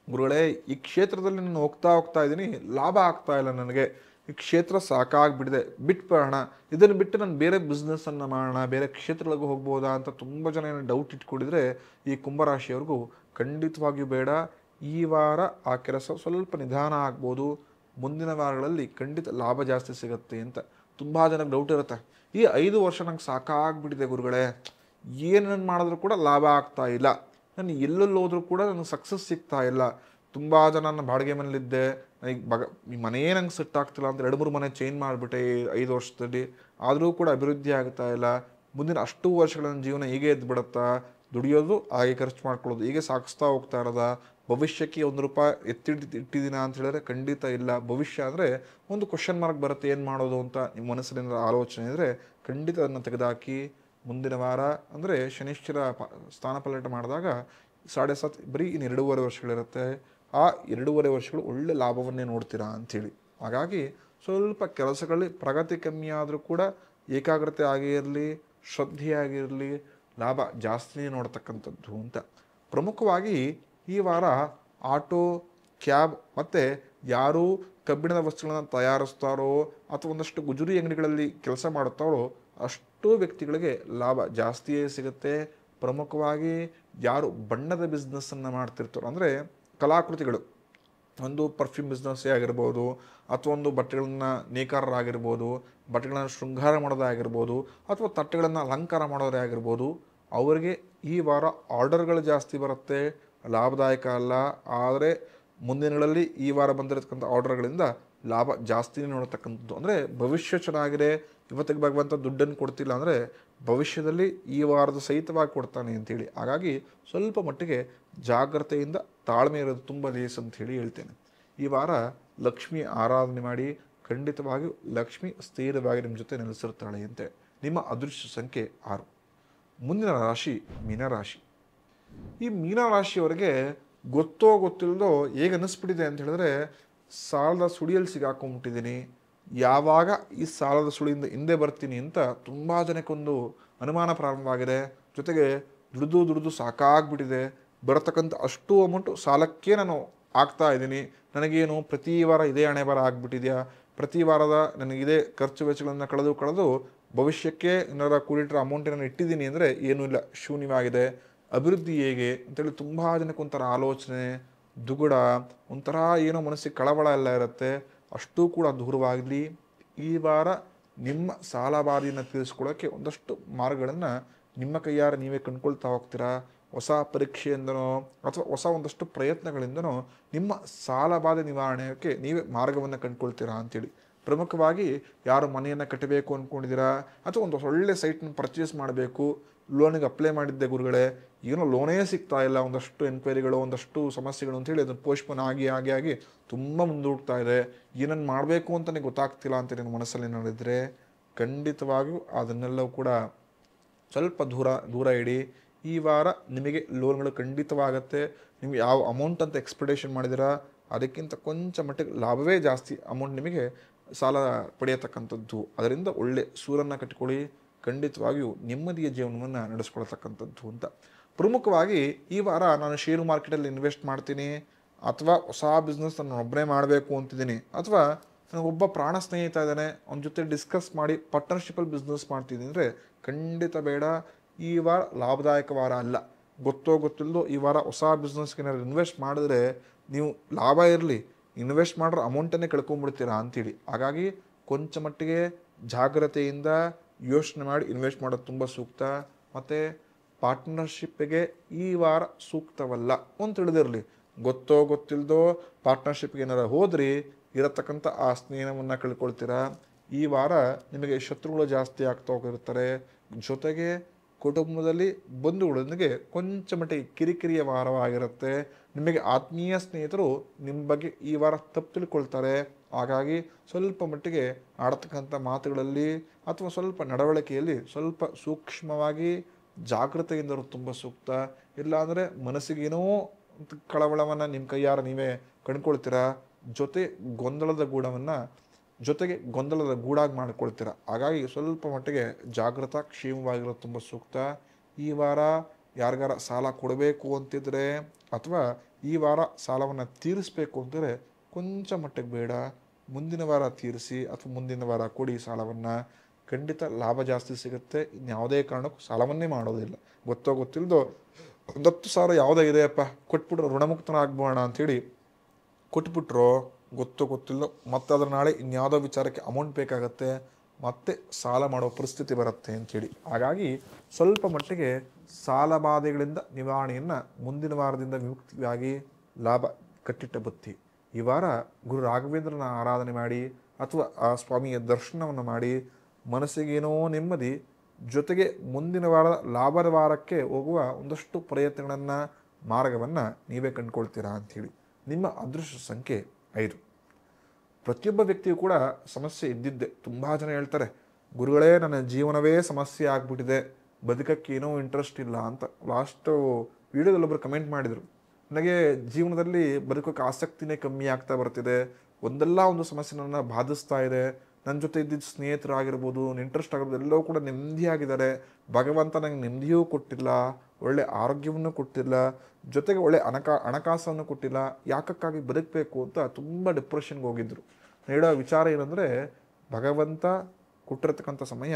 ಗುರುಗಳೇ ಈ ಕ್ಷೇತ್ರದಲ್ಲಿ ನಾನು ಹೋಗ್ತಾ ಇದ್ದೀನಿ, ಲಾಭ ಆಗ್ತಾ ಇಲ್ಲ, ನನಗೆ ಈ ಕ್ಷೇತ್ರ ಸಾಕಾಗಿಬಿಟ್ಟಿದೆ, ಬಿಟ್ಬಿಡೋಣ, ಇದನ್ನು ಬಿಟ್ಟು ನಾನು ಬೇರೆ ಬಿಸ್ನೆಸ್ಸನ್ನು ಮಾಡೋಣ, ಬೇರೆ ಕ್ಷೇತ್ರಗಳಿಗೂ ಹೋಗ್ಬೋದಾ ಅಂತ ತುಂಬ ಜನ ಏನು ಡೌಟ್ ಇಟ್ಕೊಂಡಿದ್ರೆ ಈ ಕುಂಭರಾಶಿಯವ್ರಿಗೂ ಖಂಡಿತವಾಗಿಯೂ ಬೇಡ. ಈ ವಾರ ಆ ಕೆಲಸ ಸ್ವಲ್ಪ ನಿಧಾನ ಆಗ್ಬೋದು. ಮುಂದಿನ ವಾರಗಳಲ್ಲಿ ಖಂಡಿತ ಲಾಭ ಜಾಸ್ತಿ ಸಿಗುತ್ತೆ ಅಂತ. ತುಂಬ ಜನಕ್ಕೆ ಡೌಟ್ ಇರುತ್ತೆ, ಈ 5 ವರ್ಷ ನಂಗೆ ಸಾಕಾಗ್ಬಿಟ್ಟಿದೆ ಗುರುಗಳೇ, ಏನನ್ನು ಮಾಡಿದ್ರೂ ಕೂಡ ಲಾಭ ಆಗ್ತಾ ಇಲ್ಲ, ನಾನು ಎಲ್ಲೆಲ್ಲಿ ಹೋದ್ರೂ ಕೂಡ ನನಗೆ ಸಕ್ಸಸ್ ಸಿಗ್ತಾ ಇಲ್ಲ, ತುಂಬ ಜನ ನನ್ನ ಬಾಡಿಗೆ ಮನೇಲಿದ್ದೆ, ನನಗೆ ಮನೆಯೇ ನಂಗೆ ಸೆಟ್ ಆಗ್ತಿಲ್ಲ ಅಂತ 2-3 ಮನೆ ಚೇಂಜ್ ಮಾಡಿಬಿಟ್ಟೆ 5 ವರ್ಷದಲ್ಲಿ, ಆದರೂ ಕೂಡ ಅಭಿವೃದ್ಧಿ ಆಗ್ತಾ ಇಲ್ಲ, ಮುಂದಿನ ಅಷ್ಟು ವರ್ಷಗಳ ನನ್ನ ಜೀವನ ಹೀಗೆ ಎದ್ಬಿಡುತ್ತಾ, ದುಡಿಯೋದು ಹಾಗೆ ಖರ್ಚು ಮಾಡ್ಕೊಳ್ಳೋದು ಹೀಗೆ ಸಾಗಿಸ್ತಾ ಹೋಗ್ತಾ ಇರೋದ, ಭವಿಷ್ಯಕ್ಕೆ ₹1 ಇಟ್ಟಿದ್ದೀನ ಅಂತ ಹೇಳಿದ್ರೆ ಖಂಡಿತ ಇಲ್ಲ. ಭವಿಷ್ಯ ಅಂದರೆ ಒಂದು ಕ್ವಶನ್ ಮಾರ್ಕ್ ಬರುತ್ತೆ, ಏನು ಮಾಡೋದು ಅಂತ ನಿಮ್ಮ ಮನಸ್ಸಿನ ಆಲೋಚನೆ ಇದ್ದರೆ ಖಂಡಿತ ಅದನ್ನು ತೆಗೆದುಹಾಕಿ. ಮುಂದಿನ ವಾರ ಅಂದರೆ ಶನಿಶ್ಚರ ಸ್ಥಾನಪಲ್ಲಟ ಮಾಡಿದಾಗ 7.5 ಬರೀ ಇನ್ನು 2.5 ವರ್ಷಗಳಿರುತ್ತೆ. ಆ 2.5 ವರ್ಷಗಳು ಒಳ್ಳೆ ಲಾಭವನ್ನೇ ನೋಡ್ತೀರಾ ಅಂಥೇಳಿ. ಹಾಗಾಗಿ ಸ್ವಲ್ಪ ಕೆಲಸಗಳಲ್ಲಿ ಪ್ರಗತಿ ಕಮ್ಮಿ ಆದರೂ ಕೂಡ ಏಕಾಗ್ರತೆ ಆಗಿರಲಿ, ಶ್ರದ್ಧೆಯಾಗಿರಲಿ, ಲಾಭ ಜಾಸ್ತಿನೇ ನೋಡ್ತಕ್ಕಂಥದ್ದು ಅಂತ. ಪ್ರಮುಖವಾಗಿ ಈ ವಾರ ಆಟೋ, ಕ್ಯಾಬ್ ಮತ್ತು ಯಾರು ಕಬ್ಬಿಣದ ವಸ್ತುಗಳನ್ನು ತಯಾರಿಸ್ತಾರೋ ಅಥವಾ ಒಂದಷ್ಟು ಗುಜರಿ ಅಂಗಡಿಗಳಲ್ಲಿ ಕೆಲಸ ಮಾಡುತ್ತಾರೋ ಅಷ್ಟು ವ್ಯಕ್ತಿಗಳಿಗೆ ಲಾಭ ಜಾಸ್ತಿಯೇ ಸಿಗುತ್ತೆ. ಪ್ರಮುಖವಾಗಿ ಯಾರು ಬಣ್ಣದ ಬಿಸ್ನೆಸ್ಸನ್ನು ಮಾಡ್ತಿರ್ತಾರೋ, ಅಂದರೆ ಕಲಾಕೃತಿಗಳು, ಒಂದು ಪರ್ಫ್ಯೂಮ್ ಬಿಸ್ನೆಸ್ಸೇ ಆಗಿರ್ಬೋದು, ಅಥವಾ ಒಂದು ಬಟ್ಟೆಗಳನ್ನ ನೇಕಾರರಾಗಿರ್ಬೋದು, ಬಟ್ಟೆಗಳನ್ನು ಶೃಂಗಾರ ಮಾಡೋದೇ ಆಗಿರ್ಬೋದು, ಅಥವಾ ತಟ್ಟೆಗಳನ್ನು ಅಲಂಕಾರ ಮಾಡೋದೇ ಆಗಿರ್ಬೋದು, ಅವರಿಗೆ ಈ ವಾರ ಆರ್ಡರ್ಗಳು ಜಾಸ್ತಿ ಬರುತ್ತೆ. ಲಾಭದಾಯಕ ಅಲ್ಲ, ಆದರೆ ಮುಂದಿನಗಳಲ್ಲಿ ಈ ವಾರ ಬಂದಿರತಕ್ಕಂಥ ಆರ್ಡರ್ಗಳಿಂದ ಲಾಭ ಜಾಸ್ತಿನೇ ನೋಡತಕ್ಕಂಥದ್ದು. ಅಂದರೆ ಭವಿಷ್ಯ ಚೆನ್ನಾಗಿದೆ, ಇವತ್ತಿಗೆ ಭಗವಂತ ದುಡ್ಡನ್ನು ಕೊಡ್ತಿಲ್ಲ ಅಂದರೆ ಭವಿಷ್ಯದಲ್ಲಿ ಈ ವಾರದ ಸಹಿತವಾಗಿ ಕೊಡ್ತಾನೆ ಅಂತೇಳಿ. ಹಾಗಾಗಿ ಸ್ವಲ್ಪ ಮಟ್ಟಿಗೆ ಜಾಗ್ರತೆಯಿಂದ ತಾಳ್ಮೆ ಇರೋದು ತುಂಬ ಲೇಸ್ ಅಂತ ಹೇಳಿ ಹೇಳ್ತೇನೆ. ಈ ವಾರ ಲಕ್ಷ್ಮಿ ಆರಾಧನೆ ಮಾಡಿ, ಖಂಡಿತವಾಗಿಯೂ ಲಕ್ಷ್ಮಿ ಸ್ಥಿರವಾಗಿ ನಿಮ್ಮ ಜೊತೆ ನೆಲೆಸಿರ್ತಾಳೆ ಅಂತೆ. ನಿಮ್ಮ ಅದೃಷ್ಟ ಸಂಖ್ಯೆ 6. ಮುಂದಿನ ರಾಶಿ ಮೀನರಾಶಿ. ಈ ಮೀನರಾಶಿಯವರಿಗೆ ಗೊತ್ತೋ ಗೊತ್ತಿಲ್ಲದೋ ಹೇಗೆ ಅನ್ನಿಸ್ಬಿಟ್ಟಿದೆ ಅಂತ ಹೇಳಿದ್ರೆ, ಸಾಲದ ಸುಳಿಯಲ್ಲಿ ಸಿಗಾಕೊಂಡ್ಬಿಟ್ಟಿದ್ದೀನಿ, ಯಾವಾಗ ಈ ಸಾಲದ ಸುಳಿಯಿಂದ ಹಿಂದೆ ಬರ್ತೀನಿ ಅಂತ ತುಂಬ ಜನಕ್ಕೊಂದು ಅನುಮಾನ ಪ್ರಾರಂಭವಾಗಿದೆ. ಜೊತೆಗೆ ದುಡಿದು ಸಾಕಾಗ್ಬಿಟ್ಟಿದೆ, ಬರತಕ್ಕಂಥ ಅಷ್ಟು ಅಮೌಂಟು ಸಾಲಕ್ಕೆ ನಾನು ಆಗ್ತಾ ಇದ್ದೀನಿ, ನನಗೇನು ಪ್ರತಿ ವಾರ ಇದೇ ಹಣೆ ಬರ ಆಗಿಬಿಟ್ಟಿದೆಯಾ, ಪ್ರತಿ ವಾರದ ನನಗಿದೇ ಖರ್ಚು ವೆಚ್ಚಗಳನ್ನು ಕಳೆದು ಭವಿಷ್ಯಕ್ಕೆ ಏನಾರ ಕೂಡಿಟ್ಟರೆ ಅಮೌಂಟೇನನ್ನು ಇಟ್ಟಿದ್ದೀನಿ ಅಂದರೆ ಏನೂ ಇಲ್ಲ, ಶೂನ್ಯವಾಗಿದೆ. ಅಭಿವೃದ್ಧಿ ಹೇಗೆ ಅಂತೇಳಿ ತುಂಬ ಜನಕ್ಕೆ ಒಂಥರ ಆಲೋಚನೆ, ದುಗುಡ, ಒಂಥರ ಏನೋ ಮನಸ್ಸಿಗೆ ಕಳವಳ ಎಲ್ಲ ಇರುತ್ತೆ. ಅಷ್ಟೂ ಕೂಡ ದೂರವಾಗಲಿ. ಈ ವಾರ ನಿಮ್ಮ ಸಾಲಬಾಧೆಯನ್ನು ತೀರಿಸ್ಕೊಳ್ಳೋಕ್ಕೆ ಒಂದಷ್ಟು ಮಾರ್ಗಗಳನ್ನು ನಿಮ್ಮ ಕೈಯಾರ ನೀವೇ ಕಂಡುಕೊಳ್ತಾ ಹೋಗ್ತೀರಾ. ಹೊಸ ಪರೀಕ್ಷೆಯಿಂದನೋ ಅಥವಾ ಹೊಸ ಒಂದಷ್ಟು ಪ್ರಯತ್ನಗಳಿಂದನೋ ನಿಮ್ಮ ಸಾಲಬಾಧೆ ನಿವಾರಣೆಗೆ ನೀವೇ ಮಾರ್ಗವನ್ನು ಕಂಡುಕೊಳ್ತೀರಾ ಅಂಥೇಳಿ. ಪ್ರಮುಖವಾಗಿ ಯಾರು ಮನೆಯನ್ನು ಕಟ್ಟಬೇಕು ಅಂದ್ಕೊಂಡಿದ್ದೀರಾ ಅಥವಾ ಒಂದು ಒಳ್ಳೆ ಸೈಟ್ನ ಪರ್ಚೇಸ್ ಮಾಡಬೇಕು, ಲೋನಿಗೆ ಅಪ್ಲೈ ಮಾಡಿದ್ದೆ ಗುರುಗಳೇ, ಏನೋ ಲೋನೇ ಸಿಗ್ತಾ ಇಲ್ಲ, ಒಂದಷ್ಟು ಎನ್ಕ್ವೈರಿಗಳು, ಒಂದಷ್ಟು ಸಮಸ್ಯೆಗಳು ಅಂತೇಳಿ ಅದನ್ನು ಪೋಸ್ಟ್ಪೋನ್ ಆಗಿ ತುಂಬ ಮುಂದೂಡ್ತಾ ಇದೆ, ಏನನ್ನು ಮಾಡಬೇಕು ಅಂತಲೇ ಗೊತ್ತಾಗ್ತಿಲ್ಲ ಅಂತ ನಿಮ್ಮ ಮನಸ್ಸಲ್ಲಿ ನೋಡಿದರೆ ಖಂಡಿತವಾಗಿಯೂ ಅದನ್ನೆಲ್ಲವೂ ಕೂಡ ಸ್ವಲ್ಪ ದೂರ ಇಡಿ. ಈ ವಾರ ನಿಮಗೆ ಲೋನ್ಗಳು ಖಂಡಿತವಾಗತ್ತೆ. ನಿಮಗೆ ಯಾವ ಅಮೌಂಟ್ ಅಂತ ಎಕ್ಸ್ಪೆಕ್ಟೇಷನ್ ಮಾಡಿದ್ದೀರಾ ಅದಕ್ಕಿಂತ ಕೊಂಚ ಮಟ್ಟಿಗೆ ಲಾಭವೇ ಜಾಸ್ತಿ ಅಮೌಂಟ್ ನಿಮಗೆ ಸಾಲ ಪಡೆಯತಕ್ಕಂಥದ್ದು. ಅದರಿಂದ ಒಳ್ಳೆ ಸೂರನ್ನು ಕಟ್ಟಿಕೊಳ್ಳಿ, ಖಂಡಿತವಾಗಿಯೂ ನೆಮ್ಮದಿಯ ಜೀವನವನ್ನು ನಡೆಸ್ಕೊಳ್ತಕ್ಕಂಥದ್ದು ಅಂತ. ಪ್ರಮುಖವಾಗಿ ಈ ವಾರ ನಾನು ಶೇರು ಮಾರ್ಕೆಟಲ್ಲಿ ಇನ್ವೆಸ್ಟ್ ಮಾಡ್ತೀನಿ, ಅಥವಾ ಹೊಸ ಬಿಸ್ನೆಸ್ ನಾನು ಒಬ್ಬನೇ ಮಾಡಬೇಕು ಅಂತಿದ್ದೀನಿ, ಅಥವಾ ನನಗೊಬ್ಬ ಪ್ರಾಣ ಸ್ನೇಹಿತ ಇದ್ದಾನೆ ಅವನ ಜೊತೆ ಡಿಸ್ಕಸ್ ಮಾಡಿ ಪಾರ್ಟ್ನರ್ಶಿಪಲ್ಲಿ ಬಿಸ್ನೆಸ್ ಮಾಡ್ತಿದ್ದೀನಿ ಅಂದರೆ ಖಂಡಿತ ಬೇಡ. ಈ ವಾರ ಲಾಭದಾಯಕ ವಾರ ಅಲ್ಲ. ಗೊತ್ತಿಲ್ಲದೋ ಈ ವಾರ ಹೊಸ ಬಿಸ್ನೆಸ್ಗೆ ಏನಾದ್ರು ಇನ್ವೆಸ್ಟ್ ಮಾಡಿದ್ರೆ ನೀವು ಲಾಭ ಇರಲಿ, ಇನ್ವೆಸ್ಟ್ ಮಾಡಿರೋ ಅಮೌಂಟನ್ನೇ ಕಳ್ಕೊಂಡ್ಬಿಡ್ತೀರಾ ಅಂಥೇಳಿ. ಹಾಗಾಗಿ ಕೊಂಚ ಮಟ್ಟಿಗೆ ಜಾಗ್ರತೆಯಿಂದ ಯೋಚನೆ ಮಾಡಿ ಇನ್ವೆಸ್ಟ್ ಮಾಡೋದು ತುಂಬ ಸೂಕ್ತ. ಮತ್ತು ಪಾರ್ಟ್ನರ್ಶಿಪ್ಪಿಗೆ ಈ ವಾರ ಸೂಕ್ತವಲ್ಲ ಅಂತ ತಿಳಿದಿರಲಿ. ಗೊತ್ತಿಲ್ಲದೋ ಪಾರ್ಟ್ನರ್ಶಿಪ್ಗೆ ಏನಾರು ಹೋದ್ರಿ ಇರತಕ್ಕಂಥ ಆ ಸ್ನೇಹವನ್ನು ಕಳ್ಕೊಳ್ತೀರಾ. ಈ ವಾರ ನಿಮಗೆ ಶತ್ರುಗಳು ಜಾಸ್ತಿ ಆಗ್ತಾ ಹೋಗಿರ್ತಾರೆ. ಜೊತೆಗೆ ಕುಟುಂಬದಲ್ಲಿ ಬಂಧುಗಳೊಂದಿಗೆ ಕೊಂಚ ಮಟ್ಟಿಗೆ ಕಿರಿಕಿರಿಯ ವಾರವಾಗಿರುತ್ತೆ. ನಿಮಗೆ ಆತ್ಮೀಯ ಸ್ನೇಹಿತರು ನಿಮ್ಮ ಬಗ್ಗೆ ಈ ವಾರ ತಪ್ಪು ತಿಳ್ಕೊಳ್ತಾರೆ. ಹಾಗಾಗಿ ಸ್ವಲ್ಪ ಮಟ್ಟಿಗೆ ಆಡತಕ್ಕಂಥ ಮಾತುಗಳಲ್ಲಿ ಅಥವಾ ಸ್ವಲ್ಪ ನಡವಳಿಕೆಯಲ್ಲಿ ಸ್ವಲ್ಪ ಸೂಕ್ಷ್ಮವಾಗಿ ಜಾಗೃತೆಯಿಂದ ತುಂಬ ಸೂಕ್ತ. ಇಲ್ಲಾಂದರೆ ಮನಸ್ಸಿಗೇನೋ ಕಳವಳವನ್ನು ನಿಮ್ಮ ಕೈಯಾರ ನೀವೇ ಕಂಡುಕೊಳ್ತೀರಾ. ಜೊತೆಗೆ ಗೊಂದಲದ ಗೂಡಾಗಿ ಮಾಡಿಕೊಳ್ತೀರ. ಹಾಗಾಗಿ ಸ್ವಲ್ಪ ಮಟ್ಟಿಗೆ ಕ್ಷೇಮವಾಗಿರೋದು ತುಂಬ ಸೂಕ್ತ. ಈ ವಾರ ಯಾರಿಗಾರ ಸಾಲ ಕೊಡಬೇಕು ಅಂತಿದ್ರೆ ಅಥವಾ ಈ ವಾರ ಸಾಲವನ್ನು ತೀರಿಸಬೇಕು ಅಂತಿದ್ರೆ ಕೊಂಚ ಮಟ್ಟಿಗೆ ಬೇಡ, ಮುಂದಿನ ವಾರ ತೀರಿಸಿ ಅಥವಾ ಮುಂದಿನ ವಾರ ಕೊಡಿ ಸಾಲವನ್ನು. ಖಂಡಿತ ಲಾಭ ಜಾಸ್ತಿ ಸಿಗುತ್ತೆ. ಇನ್ಯಾವುದೇ ಕಾರಣಕ್ಕೂ ಸಾಲವನ್ನೇ ಮಾಡೋದಿಲ್ಲ. ಗೊತ್ತಿಲ್ಲದೋ 10,000 ಯಾವುದೇ ಇದೆಯಪ್ಪ ಕೊಟ್ಬಿಟ್ರೆ ಋಣಮುಕ್ತನಾಗ್ಬೋಣ ಅಂಥೇಳಿ ಕೊಟ್ಬಿಟ್ರೋ ಗೊತ್ತಿಲ್ಲದೋ ಮತ್ತೆ ಅದರ ನಾಳೆ ಇನ್ಯಾವುದೋ ವಿಚಾರಕ್ಕೆ ಅಮೌಂಟ್ ಬೇಕಾಗತ್ತೆ, ಮತ್ತೆ ಸಾಲ ಮಾಡೋ ಪರಿಸ್ಥಿತಿ ಬರುತ್ತೆ ಅಂಥೇಳಿ. ಹಾಗಾಗಿ ಸ್ವಲ್ಪ ಮಟ್ಟಿಗೆ ಸಾಲ ಬಾಧೆಗಳಿಂದ ನಿವಾರಣೆಯನ್ನು ಮುಂದಿನ ವಾರದಿಂದ ವಿಮುಕ್ತಿಯಾಗಿ ಲಾಭ ಕಟ್ಟಿಟ್ಟ ಬುತ್ತಿ. ಈ ವಾರ ಗುರು ರಾಘವೇಂದ್ರನ ಆರಾಧನೆ ಮಾಡಿ ಅಥವಾ ಆ ಸ್ವಾಮಿಯ ದರ್ಶನವನ್ನು ಮಾಡಿ ಮನಸ್ಸಿಗೇನೋ ನೆಮ್ಮದಿ, ಜೊತೆಗೆ ಮುಂದಿನ ವಾರ ಲಾಭದ ವಾರಕ್ಕೆ ಹೋಗುವ ಒಂದಷ್ಟು ಪ್ರಯತ್ನಗಳನ್ನು ಮಾರ್ಗವನ್ನು ನೀವೇ ಕಂಡುಕೊಳ್ತೀರಾ ಅಂಥೇಳಿ. ನಿಮ್ಮ ಅದೃಷ್ಟ ಸಂಖ್ಯೆ 5. ಪ್ರತಿಯೊಬ್ಬ ವ್ಯಕ್ತಿಯು ಕೂಡ ಸಮಸ್ಯೆ ಇದ್ದಿದ್ದೆ. ತುಂಬ ಜನ ಹೇಳ್ತಾರೆ, ಗುರುಗಳೇ ನನ್ನ ಜೀವನವೇ ಸಮಸ್ಯೆ ಆಗಿಬಿಟ್ಟಿದೆ, ಬದುಕಕ್ಕೆ ಏನೋ ಇಂಟ್ರೆಸ್ಟ್ ಇಲ್ಲ ಅಂತ. ಲಾಸ್ಟು ವಿಡಿಯೋದಲ್ಲೊಬ್ಬರು ಕಮೆಂಟ್ ಮಾಡಿದರು, ನನಗೆ ಜೀವನದಲ್ಲಿ ಬದುಕೋಕ್ಕೆ ಆಸಕ್ತಿನೇ ಕಮ್ಮಿ ಆಗ್ತಾ ಬರ್ತಿದೆ, ಒಂದಲ್ಲ ಒಂದು ಸಮಸ್ಯೆ ನನ್ನ ಬಾಧಿಸ್ತಾ ಇದೆ, ನನ್ನ ಜೊತೆ ಇದ್ದಿದ್ದ ಸ್ನೇಹಿತರಾಗಿರ್ಬೋದು, ಇಂಟ್ರೆಸ್ಟ್ ಆಗಿರ್ಬೋದು, ಎಲ್ಲವೂ ಕೂಡ ನೆಮ್ಮದಿಯಾಗಿದ್ದಾರೆ. ಭಗವಂತ ನಂಗೆ ನೆಮ್ಮದಿಯೂ ಕೊಟ್ಟಿಲ್ಲ, ಒಳ್ಳೆ ಆರೋಗ್ಯವನ್ನು ಕೊಟ್ಟಿಲ್ಲ, ಜೊತೆಗೆ ಒಳ್ಳೆ ಹಣಕಾಸನ್ನು ಕೊಟ್ಟಿಲ್ಲ, ಯಾಕಕ್ಕಾಗಿ ಬದುಕಬೇಕು ಅಂತ ತುಂಬ ಡಿಪ್ರೆಷನ್ಗೆ ಹೋಗಿದ್ರು. ಹೇಳೋ ವಿಚಾರ ಏನಂದರೆ, ಭಗವಂತ ಕೊಟ್ಟಿರತಕ್ಕಂಥ ಸಮಯ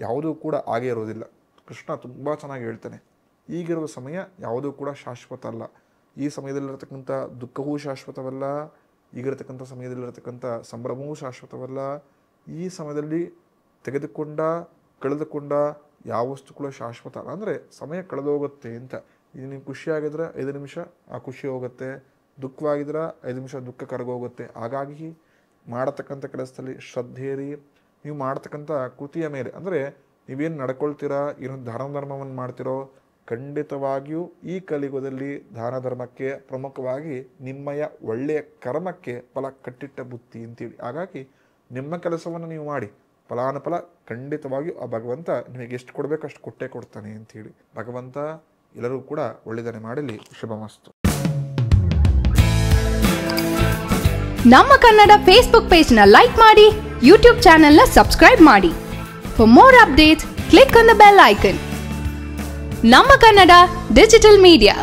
ಯಾವುದೂ ಕೂಡ ಆಗೇ ಇರೋದಿಲ್ಲ. ಕೃಷ್ಣ ತುಂಬ ಚೆನ್ನಾಗಿ ಹೇಳ್ತಾನೆ, ಈಗಿರುವ ಸಮಯ ಯಾವುದೂ ಕೂಡ ಶಾಶ್ವತ ಅಲ್ಲ. ಈ ಸಮಯದಲ್ಲಿರತಕ್ಕಂಥ ದುಃಖವೂ ಶಾಶ್ವತವಲ್ಲ, ಈಗಿರತಕ್ಕಂಥ ಸಮಯದಲ್ಲಿರತಕ್ಕಂಥ ಸಂಭ್ರಮವೂ ಶಾಶ್ವತವಲ್ಲ. ಈ ಸಮಯದಲ್ಲಿ ಕಳೆದುಕೊಂಡ ಯಾವ ವಸ್ತು ಕೂಡ ಶಾಶ್ವತ ಅಲ್ಲ. ಅಂದರೆ ಸಮಯ ಕಳೆದೋಗುತ್ತೆ ಅಂತ. ಇದು ನೀವು ಖುಷಿಯಾಗಿದ್ರೆ 5 ನಿಮಿಷ ಆ ಖುಷಿ ಹೋಗುತ್ತೆ, ದುಃಖವಾಗಿದ್ರೆ 5 ನಿಮಿಷ ದುಃಖ ಕರಗೋಗುತ್ತೆ. ಹಾಗಾಗಿ ಮಾಡತಕ್ಕಂಥ ಕೆಲಸದಲ್ಲಿ ಶ್ರದ್ಧೆ ಇರಿ. ನೀವು ಮಾಡತಕ್ಕಂಥ ಕೃತಿಯ ಮೇಲೆ, ಅಂದರೆ ನೀವೇನು ನಡ್ಕೊಳ್ತೀರಾ, ಏನು ದಾನ ಧರ್ಮವನ್ನು ಮಾಡ್ತಿರೋ, ಖಂಡಿತವಾಗಿಯೂ ಈ ಕಲಿಯುಗದಲ್ಲಿ ದಾನ ಧರ್ಮಕ್ಕೆ ಪ್ರಮುಖವಾಗಿ ನಿಮ್ಮಯ ಒಳ್ಳೆಯ ಕರ್ಮಕ್ಕೆ ಫಲ ಕಟ್ಟಿಟ್ಟ ಬುತ್ತಿ ಅಂತೇಳಿ. ಹಾಗಾಗಿ ನಿಮ್ಮ ಕೆಲಸವನ್ನು ನೀವು ಮಾಡಿ, ಫಲಾನುಫಲ ಖಂಡಿತವಾಗಿಯೂ ಆ ಭಗವಂತ ನಿಮಗೆ ಎಷ್ಟು ಕೊಡಬೇಕು ಅಷ್ಟು ಕೊಟ್ಟೇ ಕೊಡ್ತಾನೆ ಅಂತೇಳಿ. ಭಗವಂತ ಎಲ್ಲರೂ ಕೂಡ ಒಳ್ಳೆಯದನ್ನೇ ಮಾಡಲಿ. ಶುಭಮಸ್ತು. ನಮ್ಮ ಕನ್ನಡ ಫೇಸ್ಬುಕ್ ಪೇಜ್ನ ಲೈಕ್ ಮಾಡಿ, ಯೂಟ್ಯೂಬ್ ಚಾನೆಲ್ನ ಸಬ್ಸ್ಕ್ರೈಬ್ ಮಾಡಿ. For more updates click on the bell icon. ನಮ್ಮ ಕನ್ನಡ ಡಿಜಿಟಲ್ ಮೀಡಿಯಾ.